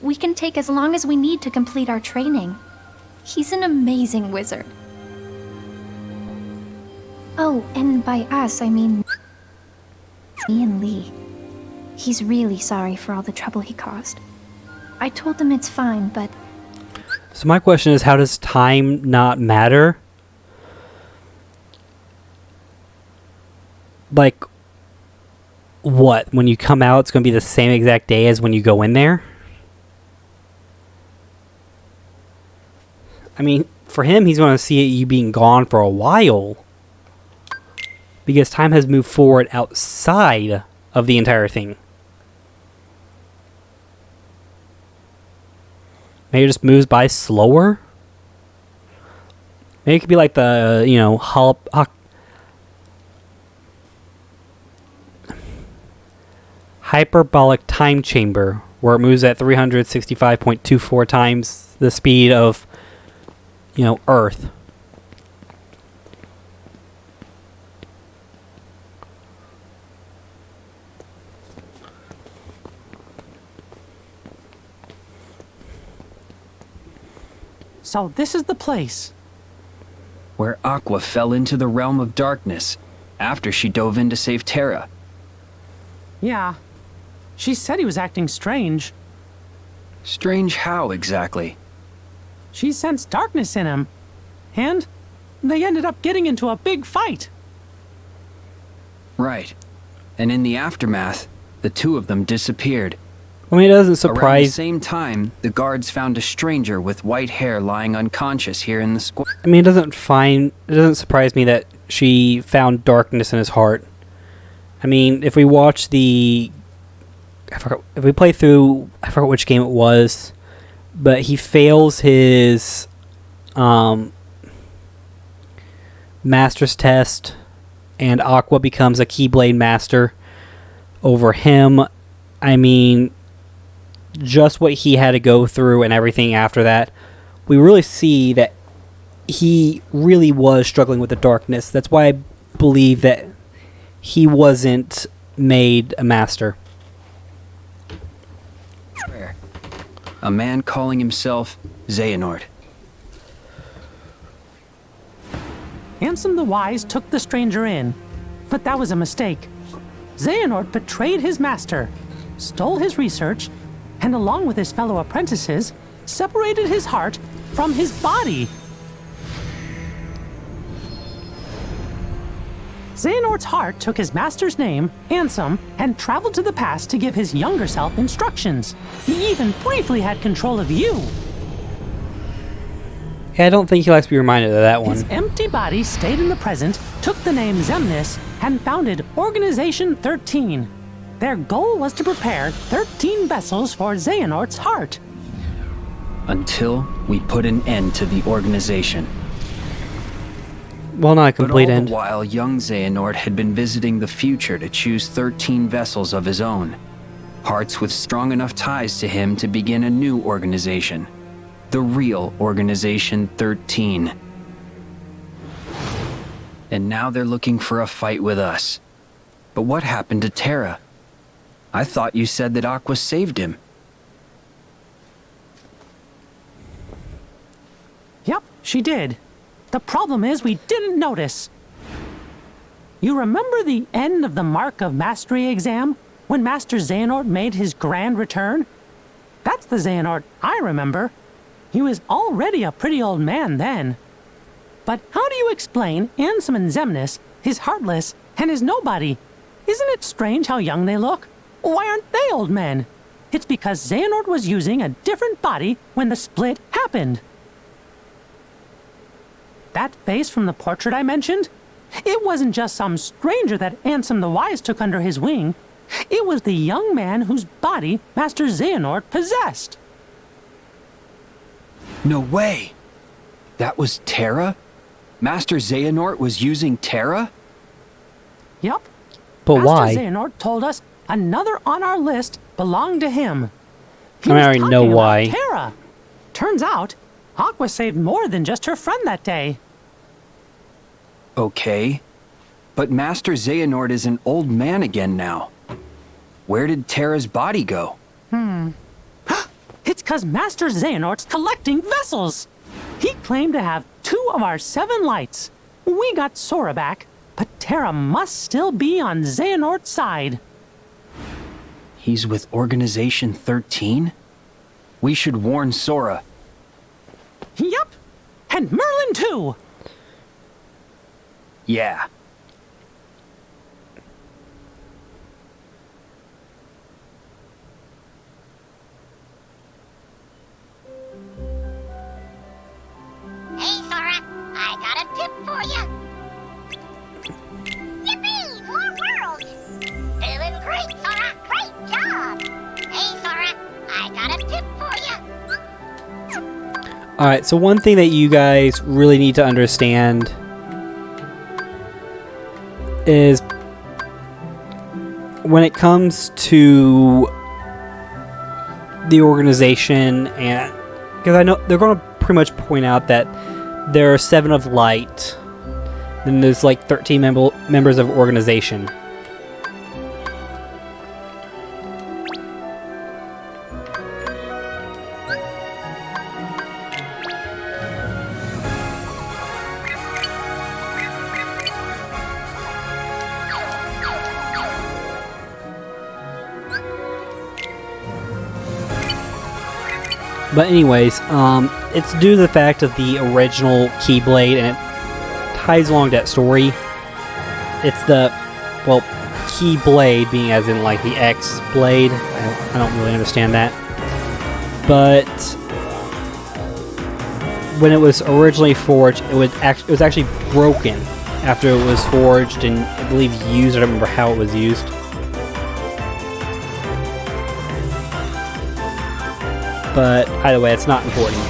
We can take as long as we need to complete our training. He's an amazing wizard. Oh, and by us, I mean me and Lee. He's really sorry for all the trouble he caused. I told him it's fine, but... So my question is, how does time not matter? Like, what? When you come out, it's going to be the same exact day as when you go in there? I mean, for him, he's going to see you being gone for a while. Because time has moved forward outside of the entire thing. Maybe it just moves by slower? Maybe it could be like the, you know, hyperbolic time chamber, where it moves at 365.24 times the speed of, you know, Earth. So this is the place. Where Aqua fell into the realm of darkness after she dove in to save Terra. Yeah. She said he was acting strange. Strange how, exactly? She sensed darkness in him. And they ended up getting into a big fight. Right. And in the aftermath, the two of them disappeared. I mean, it doesn't Around the surprise... same time, the guards found a stranger with white hair lying unconscious here in the square. I mean, it doesn't surprise me that she found darkness in his heart. I mean, if we watch the... if we play through... I forgot which game it was. But he fails his... master's test. And Aqua becomes a Keyblade master over him. I mean... just what he had to go through and everything after that, we really see that he really was struggling with the darkness. That's why I believe that he wasn't made a master. A man calling himself Xehanort. Ansem the Wise took the stranger in, but that was a mistake. Xehanort betrayed his master, stole his research, and along with his fellow apprentices, separated his heart from his body. Xehanort's heart took his master's name, Ansem, and traveled to the past to give his younger self instructions. He even briefly had control of you. Yeah, I don't think he likes to be reminded of that one. His empty body stayed in the present, took the name Xemnas, and founded Organization 13. Their goal was to prepare 13 vessels for Xehanort's heart. Until we put an end to the organization. Well, not a complete end. But all the while, young Xehanort had been visiting the future to choose 13 vessels of his own. Hearts with strong enough ties to him to begin a new organization. The real Organization 13. And now they're looking for a fight with us. But what happened to Terra? I thought you said that Aqua saved him. Yep, she did. The problem is we didn't notice. You remember the end of the Mark of Mastery exam, when Master Xehanort made his grand return? That's the Xehanort I remember. He was already a pretty old man then. But how do you explain Ansem and Xemnas, his Heartless, and his Nobody? Isn't it strange how young they look? Why aren't they old men? It's because Xehanort was using a different body when the split happened. That face from the portrait I mentioned? It wasn't just some stranger that Ansem the Wise took under his wing. It was the young man whose body Master Xehanort possessed. No way! That was Terra? Master Xehanort was using Terra? Yup. But Master why? Xehanort told us another on our list belonged to him. He I was already know talking about why. Terra. Turns out, Aqua saved more than just her friend that day. Okay. But Master Xehanort is an old man again now. Where did Terra's body go? It's 'cause Master Xehanort's collecting vessels. He claimed to have 2 of our 7 lights. We got Sora back, but Terra must still be on Xehanort's side. He's with Organization 13? We should warn Sora. Yup, and Merlin too. Yeah. Hey, Sora, I got a tip for you. Yippee! More worlds! Doing great, Sora! Great job! Hey, Sora, I got a tip for you. Alright, so one thing that you guys really need to understand is when it comes to the organization, and because I know they're going to pretty much point out that there are 7 of light, then there's like 13 members of organization. But anyways, it's due to the fact of the original Keyblade, and it ties along that story. It's the, well, Keyblade being as in like the X blade. I don't really understand that. But when it was originally forged, it was actually broken after it was forged and I believe used. I don't remember how it was used. But either way, it's not important.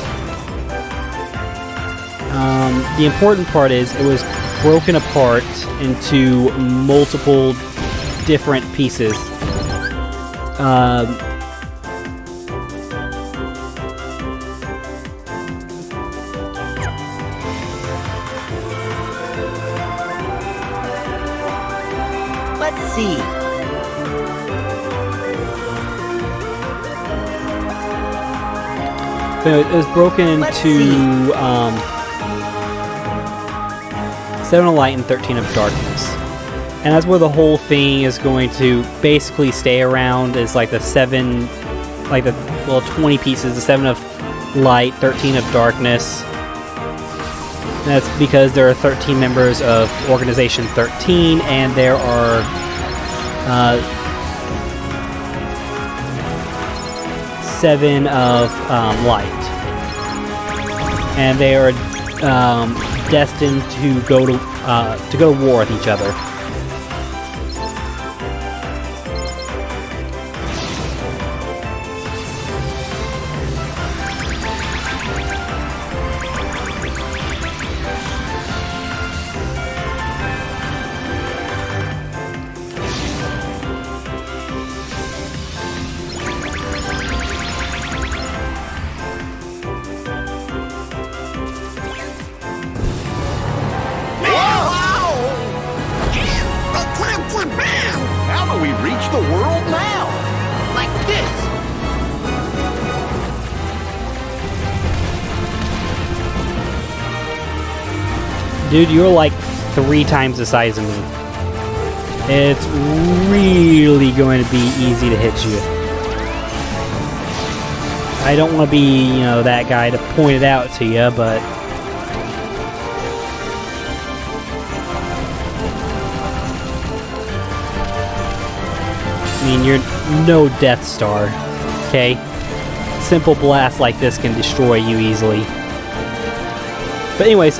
The important part is it was broken apart into multiple different pieces. Let's see. So it was broken into 7 of light and 13 of darkness. And that's where the whole thing is going to basically stay around, is like the 7, like the, well, 20 pieces, the 7 of light, 13 of darkness. And that's because there are 13 members of Organization 13, and there are 7 of light. And they are destined to go to war with each other. How do we reach the world now? Like this. Dude, you're like 3 times the size of me. It's really going to be easy to hit you. I don't want to be, you know, that guy to point it out to you, but I mean, you're no Death Star, okay? Simple blast like this can destroy you easily. But anyways,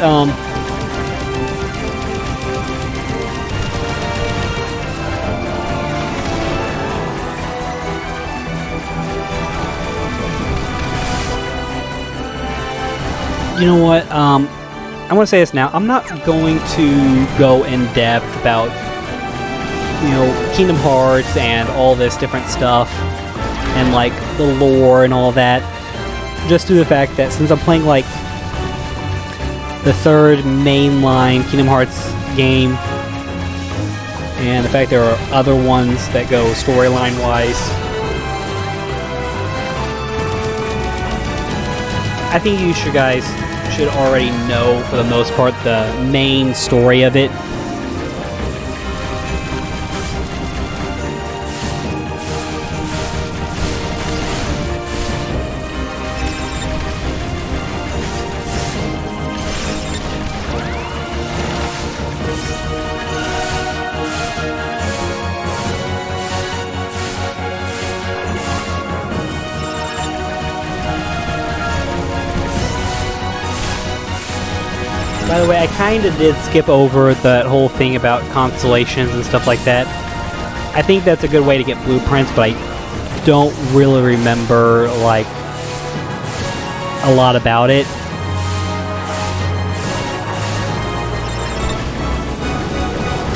you know what, I'm going to say this now. I'm not going to go in depth about, you know, Kingdom Hearts and all this different stuff and like the lore and all that. Just due to the fact that since I'm playing like the third mainline Kingdom Hearts game, and the fact there are other ones that go storyline wise, I think you guys should already know, for the most part, the main story of it. By the way, I kind of did skip over that whole thing about constellations and stuff like that. I think that's a good way to get blueprints, but I don't really remember, like, a lot about it.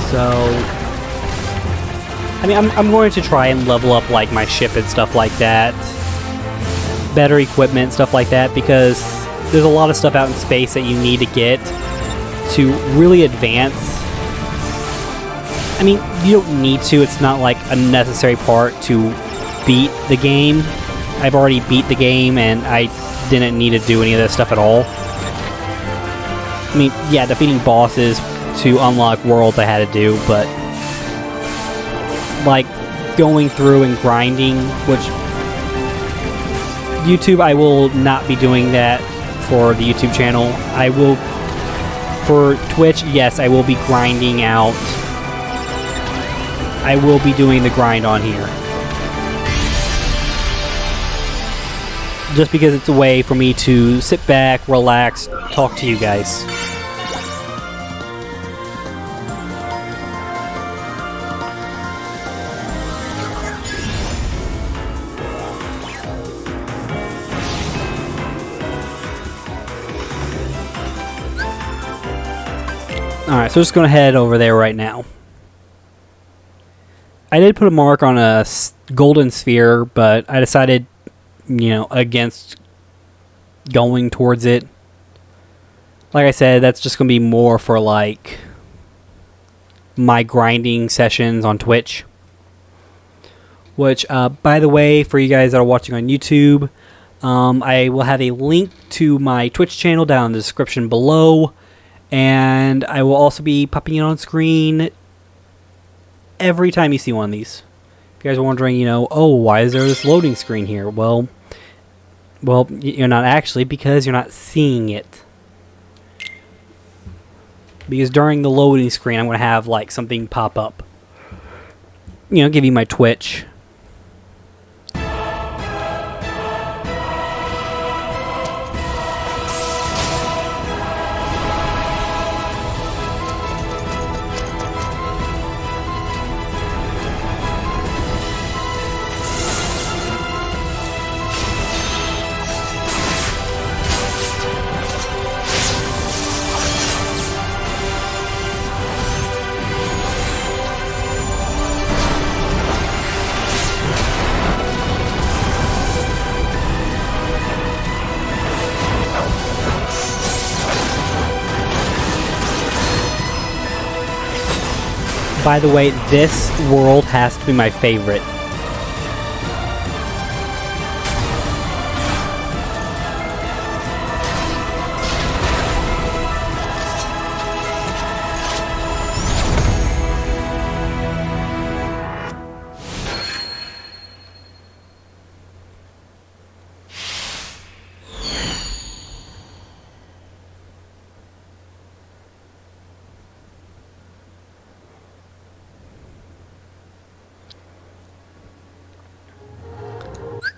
So, I mean, I'm going to try and level up, like, my ship and stuff like that. Better equipment, stuff like that, because there's a lot of stuff out in space that you need to get to really advance. I mean, you don't need to. It's not like a necessary part to beat the game. I've already beat the game and I didn't need to do any of this stuff at all. I mean, yeah, defeating bosses to unlock worlds I had to do, but like going through and grinding, which YouTube, I will not be doing that for the YouTube channel. I will, for Twitch, yes, I will be grinding out. I will be doing the grind on here. Just because it's a way for me to sit back, relax, talk to you guys. Alright, so just going to head over there right now. I did put a mark on a golden sphere, but I decided, you know, against going towards it. Like I said, that's just going to be more for, like, my grinding sessions on Twitch. Which, by the way, for you guys that are watching on YouTube, I will have a link to my Twitch channel down in the description below. And I will also be popping it on screen every time you see one of these. If you guys are wondering, you know, oh, why is there this loading screen here? Well, you're not actually, because you're not seeing it. Because during the loading screen, I'm going to have, like, something pop up. You know, give you my Twitch. By the way, this world has to be my favorite.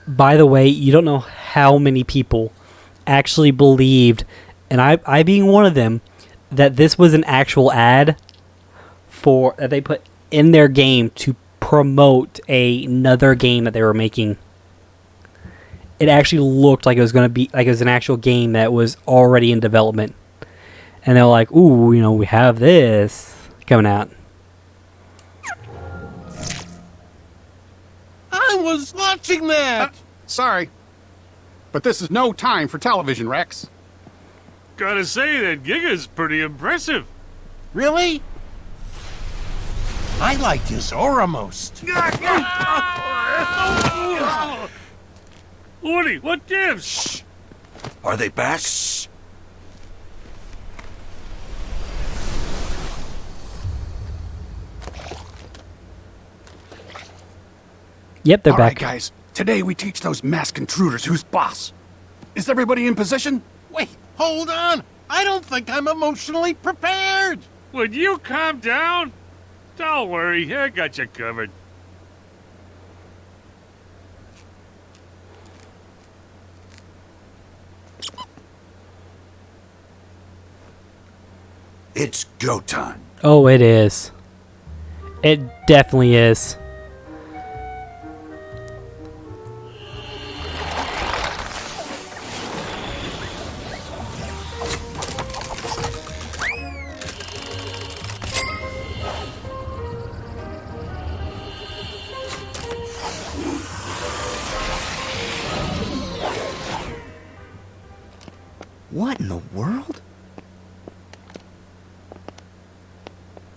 By the way, you don't know how many people actually believed, and I being one of them, that this was an actual ad for that they put in their game to promote another game that they were making. It actually looked like it was going to be like it was an actual game that was already in development. And they're like, ooh, you know, we have this coming out. I was watching that! Sorry. But this is no time for television, Rex. Gotta say, that Giga's pretty impressive. Really? I like his aura most. Woody, what gives? Shh. Are they back? Shh. Yep, they're All back. right, guys. Today we teach those masked intruders who's boss. Is everybody in position? Wait, hold on. I don't think I'm emotionally prepared. Would you calm down? Don't worry, I got you covered. It's go time. Oh, it is. It definitely is. What in the world?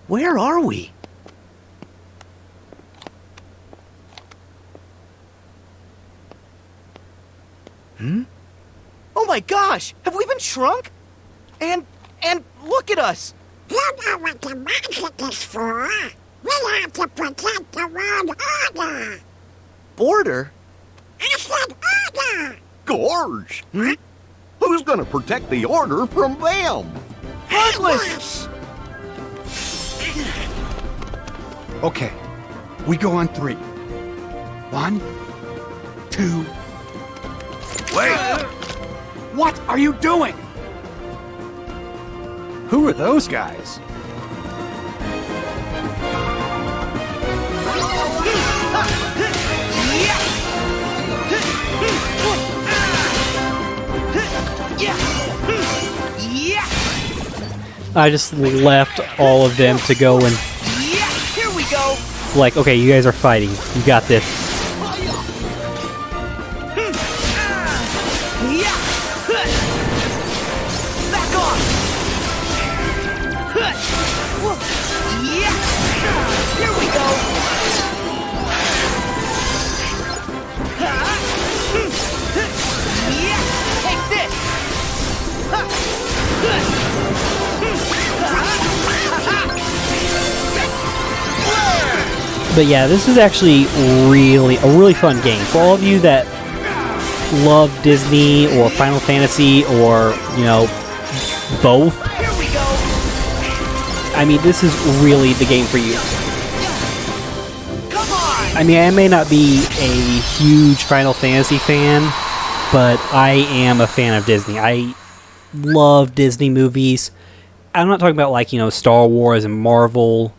Where are we? Oh my gosh! Have we been shrunk? And look at us! You know what the magic is for? We have to protect the world order. Border? I said order. Gorge! Who's gonna protect the order from them? Heartless! Okay. We go on 3. 1, 2... Wait! What are you doing? Who are those guys? I just left all of them to go and... Here we go! It's like, okay, you guys are fighting. You got this. Back off! Here we go! Take this! But yeah, this is actually a really fun game. For all of you that love Disney or Final Fantasy or, you know, both, Here we go! I mean, this is really the game for you. Come on! I mean, I may not be a huge Final Fantasy fan, but I am a fan of Disney. I love Disney movies. I'm not talking about, like, you know, Star Wars and Marvel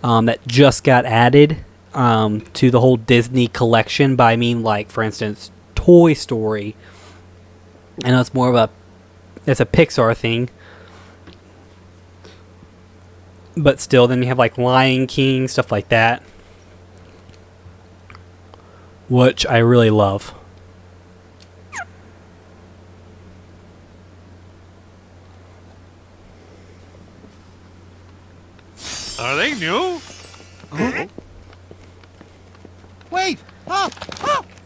that just got added to the whole Disney collection, but I mean, like, for instance, Toy Story. I know it's more of it's a Pixar thing. But still, then you have, like, Lion King, stuff like that. Which I really love. Are they new? Huh? Wait! Oh,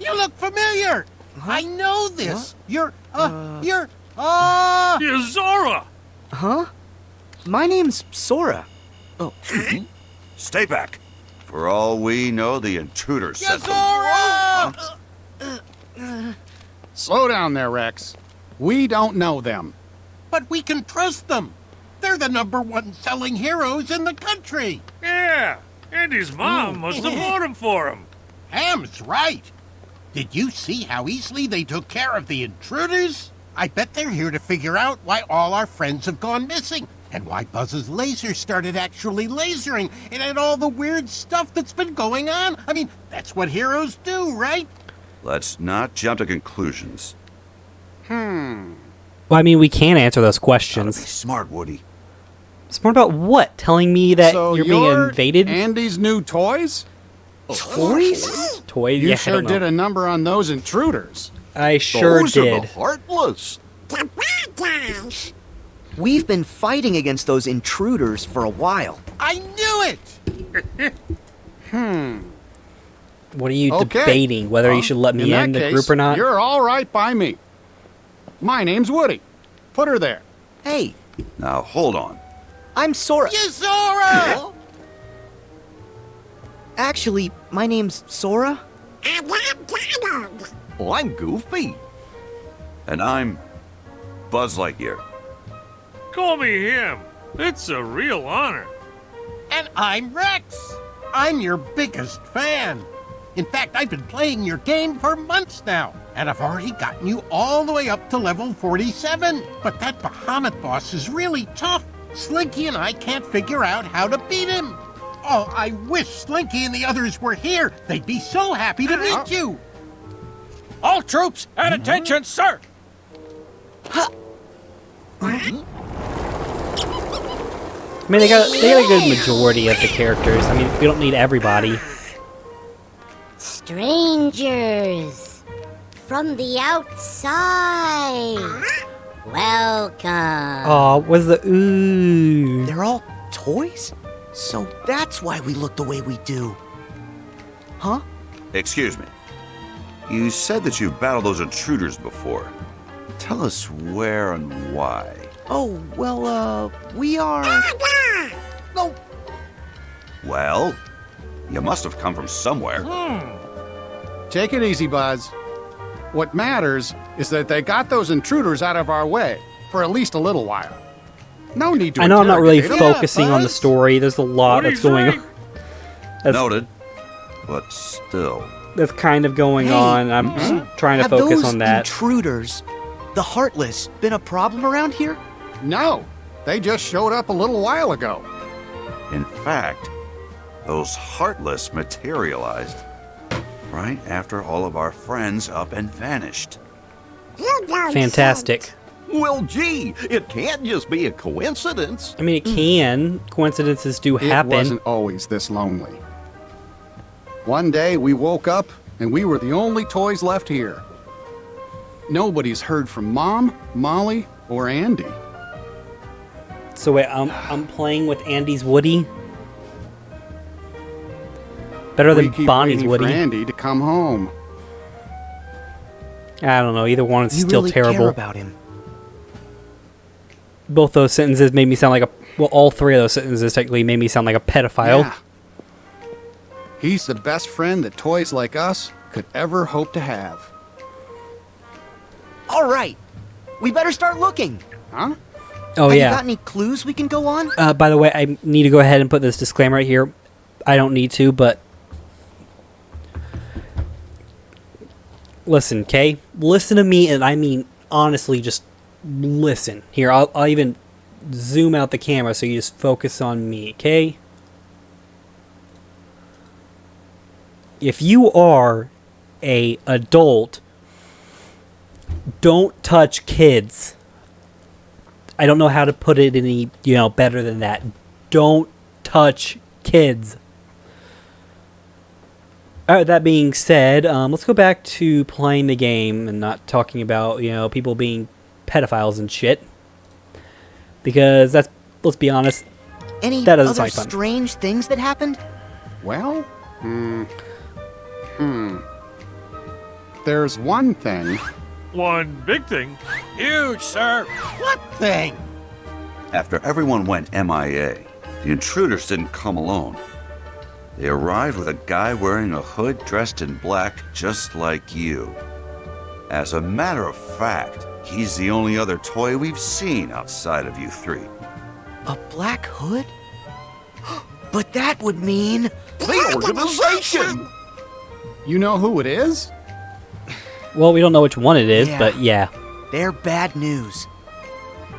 you look familiar! I know this! You're You're Zora! Huh? My name's Sora. Oh. Stay back. For all we know, the intruder sent them. Zora! Slow down there, Rex. We don't know them. But we can trust them. They're the #1 selling heroes in the country. Yeah, and his mom must have bought him for him. Ham's right. Did you see how easily they took care of the intruders? I bet they're here to figure out why all our friends have gone missing, and why Buzz's laser started actually lasering, and all the weird stuff that's been going on. I mean, that's what heroes do, right? Let's not jump to conclusions. Well, I mean, we can answer those questions. Smart, Woody. Smart about what? Telling me that So you're being invaded? Andy's new toys? Toys? Toys? You Yeah, I sure don't know. did a number on those intruders. I sure Those are did. the Heartless. We've been fighting against those intruders for a while. I knew it! What are you Okay. debating? Whether you should let me in the that group case, or not? You're all right by me. My name's Woody. Put her there. Hey, Now, hold on. I'm Sora. You Sora! Actually, my name's Sora. Oh, I'm Goofy. And I'm Buzz Lightyear. Call me him. It's a real honor. And I'm Rex. I'm your biggest fan. In fact, I've been playing your game for months now, and I've already gotten you all the way up to level 47. But that Bahamut boss is really tough. Slinky and I can't figure out how to beat him. Oh, I wish Slinky and the others were here. They'd be so happy to meet you. All troops at attention, sir. I mean, they got a good majority of the characters. I mean, we don't need everybody. Strangers from the outside. Welcome. Oh, what's the ooh? They're all toys? So that's why we look the way we do. Huh? Excuse me. You said that you've battled those intruders before. Tell us where and why. Oh, well, we are... Oh, Well, you must have come from somewhere. Take it easy, Buzz. What matters is that they got those intruders out of our way for at least a little while. No need to I know I'm not really interrogate 'em. focusing on the story. There's a lot that's going on. Noted. But still. That's kind of going Hey, on. I'm just trying to have focus those on that. intruders, the Heartless, been a problem around here? No, they just showed up a little while ago. In fact, those Heartless materialized right after all of our friends up and vanished. Fantastic. Well, gee, it can't just be a coincidence. I mean, it can. Coincidences do happen. It wasn't always this lonely. One day we woke up and we were the only toys left here. Nobody's heard from Mom, Molly, or Andy. So wait, I'm playing with Andy's Woody. Better We than keep Bonnie's waiting Woody. for Andy to come home. I don't know. Either one is You still really terrible. care about him. Both those sentences made me sound like a. Well, all three of those sentences technically made me sound like a pedophile. Yeah. He's the best friend that toys like us could ever hope to have. All right, we better start looking. Huh? Oh, Have yeah. you got any clues we can go on? By the way, I need to go ahead and put this disclaimer right here. I don't need to, but listen, okay? Listen to me, and I mean honestly, just listen. Here, I'll even zoom out the camera so you just focus on me, okay? If you are a adult, don't touch kids. I don't know how to put it any, better than that. Don't touch kids. Alright, that being said, let's go back to playing the game and not talking about, people being pedophiles and shit. Because that's, let's be honest, Any that doesn't other sound fun. strange things that happened? Well, There's one thing. One big thing. Huge, sir. What thing? After everyone went MIA, the intruders didn't come alone. They arrived with a guy wearing a hood dressed in black just like you. As a matter of fact, he's the only other toy we've seen outside of you three. A black hood? But that would mean... The organization! You know who it is? Well, we don't know which one it is, Yeah. but yeah. They're bad news.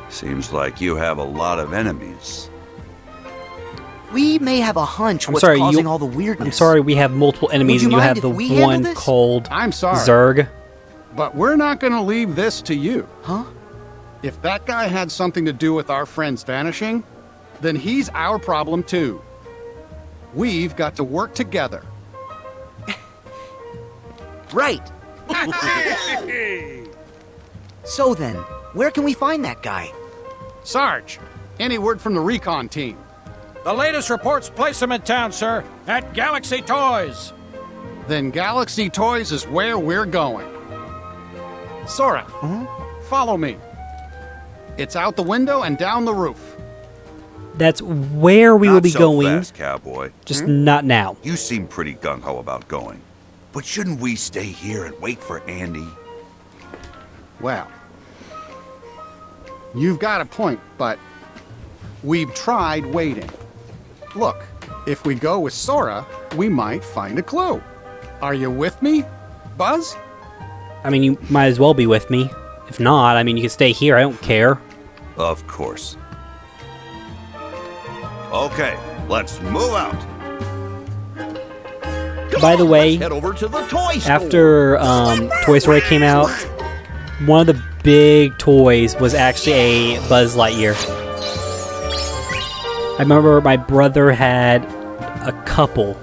Seems like you have a lot of enemies. We may have a hunch I'm what's sorry, causing all the weirdness. I'm sorry, we have multiple enemies, you and you mind have if the we handle one this? called I'm sorry. Zerg. But we're not going to leave this to you. Huh? If that guy had something to do with our friends vanishing, then he's our problem too. We've got to work together. Right. So then, where can we find that guy? Sarge, any word from the recon team? The latest reports place him in town, sir, at Galaxy Toys. Then Galaxy Toys is where we're going. Sora, follow me. It's out the window and down the roof. That's where we will be so going. Fast, cowboy. Just not now. You seem pretty gung-ho about going. But shouldn't we stay here and wait for Andy? Well, you've got a point, but we've tried waiting. Look, if we go with Sora, we might find a clue. Are you with me, Buzz? I mean, you might as well be with me. If not, I mean, you can stay here. I don't care. Of course. Okay, let's move out. By the way, Head over to the toy store. after Toy Story came out, one of the big toys was actually a Buzz Lightyear. I remember my brother had a couple.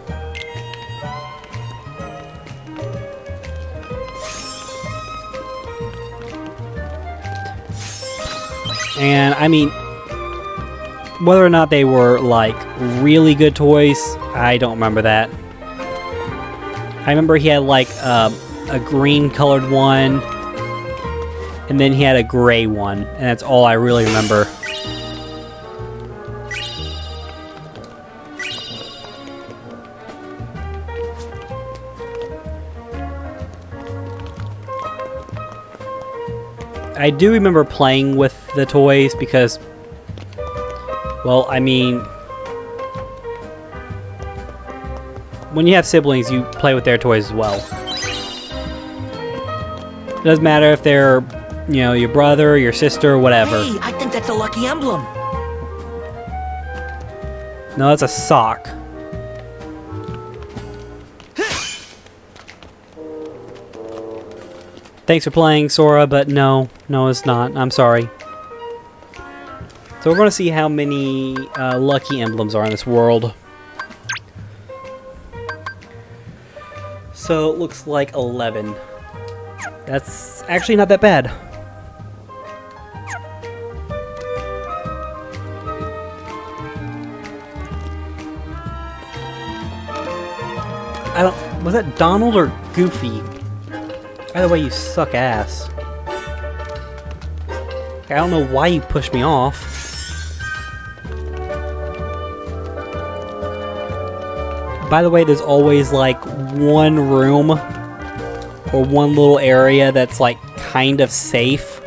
And I mean, whether or not they were like really good toys, I don't remember that. I remember he had like a green colored one, and then he had a gray one, and that's all I really remember. I do remember playing with the toys because, well, I mean, when you have siblings, you play with their toys as well. It doesn't matter if they're, you know, your brother, your sister, whatever. Hey, I think that's a lucky emblem. No, that's a sock. Thanks for playing, Sora, but no, it's not. I'm sorry. So we're going to see how many lucky emblems are in this world. So it looks like 11. That's actually not that bad. Was that Donald or Goofy? Either way, you suck ass. I don't know why you pushed me off. By the way, there's always like one room or one little area that's like kind of safe.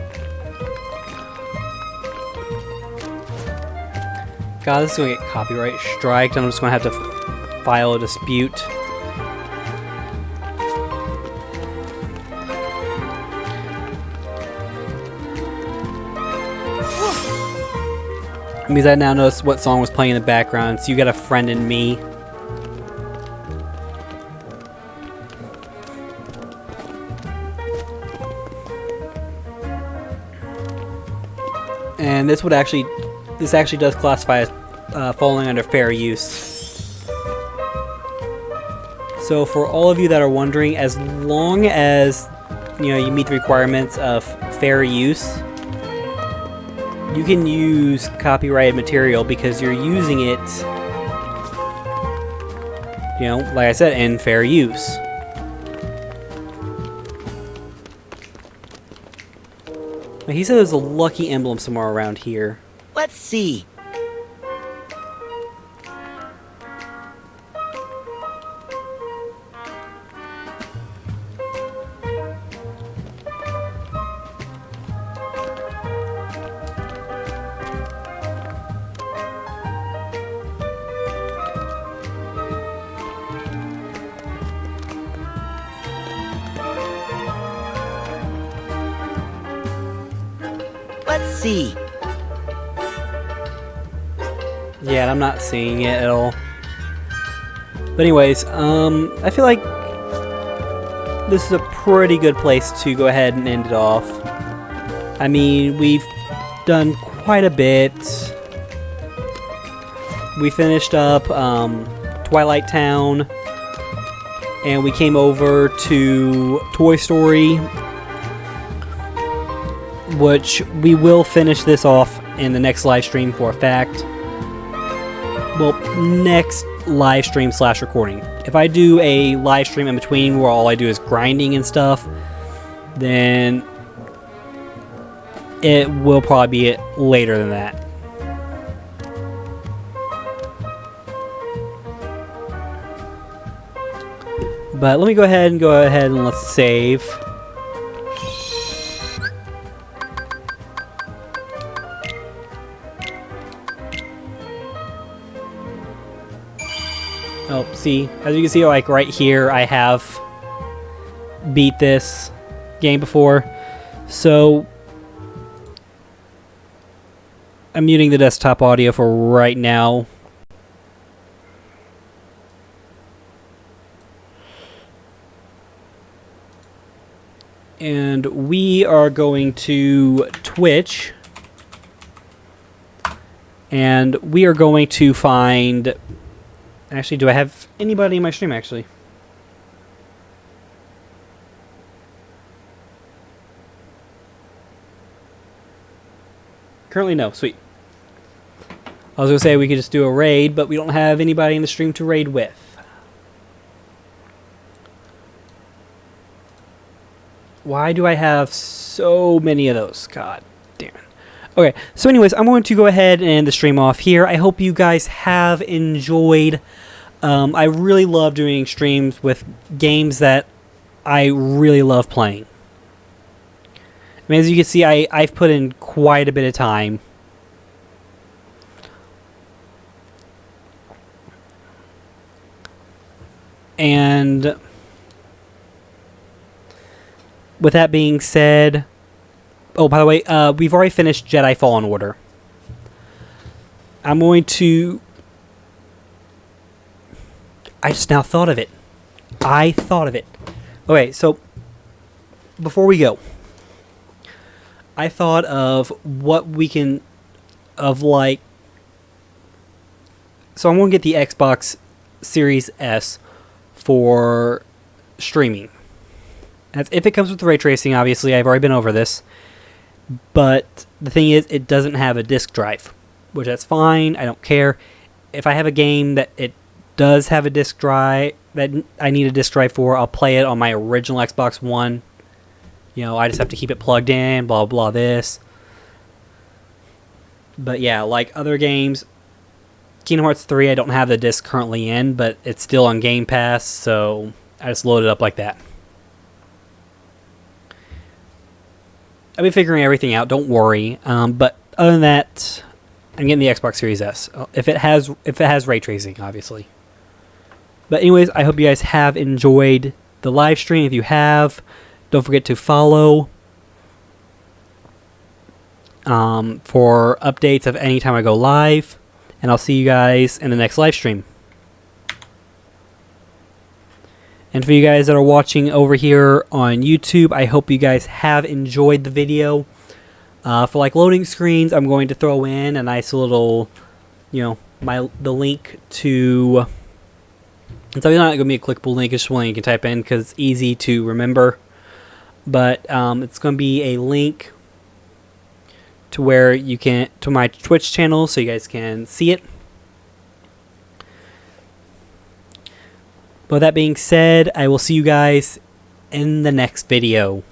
God, this is gonna get copyright striked, and I'm just gonna have to file a dispute. Because I now noticed what song was playing in the background. So You Got a Friend in Me. And this actually does classify as falling under fair use. So for all of you that are wondering, as long as you meet the requirements of fair use, you can use copyrighted material because you're using it, like I said, in fair use. Now, he said there's a lucky emblem somewhere around here. Let's see. Let's see. Yeah, I'm not seeing it at all. But anyways, I feel like this is a pretty good place to go ahead and end it off. I mean, we've done quite a bit. We finished up Twilight Town, and we came over to Toy Story, which we will finish this off in the next live stream for a fact. Well, next live stream / recording. If I do a live stream in between where all I do is grinding and stuff, then it will probably be later than that. But let me go ahead and let's save. Oh, see, as you can see, like right here, I have beat this game before. So I'm muting the desktop audio for right now. And we are going to Twitch. And we are going to find... Actually, do I have anybody in my stream, actually? Currently, no. Sweet. I was going to say we could just do a raid, but we don't have anybody in the stream to raid with. Why do I have so many of those? God damn it. Okay, so anyways, I'm going to go ahead and end the stream off here. I hope you guys have enjoyed. I really love doing streams with games that I really love playing. I mean, as you can see, I've put in quite a bit of time. And with that being said... Oh, by the way, we've already finished Jedi Fallen Order. I'm going to... I just now thought of it. I thought of it. Okay, so before we go, I thought of what we can... Of like... So I'm going to get the Xbox Series S for streaming. That's if it comes with ray tracing, obviously. I've already been over this. But the thing is, it doesn't have a disk drive, which that's fine. I don't care. If I have a game that it does have a disk drive, that I need a disk drive for, I'll play it on my original Xbox One. You know, I just have to keep it plugged in, blah, blah, this. But yeah, like other games, Kingdom Hearts 3, I don't have the disc currently in, but it's still on Game Pass, so I just load it up like that. I'll be figuring everything out, don't worry. But other than that, I'm getting the Xbox Series S. If it has ray tracing, obviously. But anyways, I hope you guys have enjoyed the live stream. If you have, don't forget to follow for updates of any time I go live. And I'll see you guys in the next live stream. And for you guys that are watching over here on YouTube, I hope you guys have enjoyed the video. For like loading screens, I'm going to throw in a nice little, you know, the link to... It's not going to be a clickable link, it's just one you can type in because it's easy to remember. But it's going to be a link to where you can, to my Twitch channel so you guys can see it. But with that being said, I will see you guys in the next video.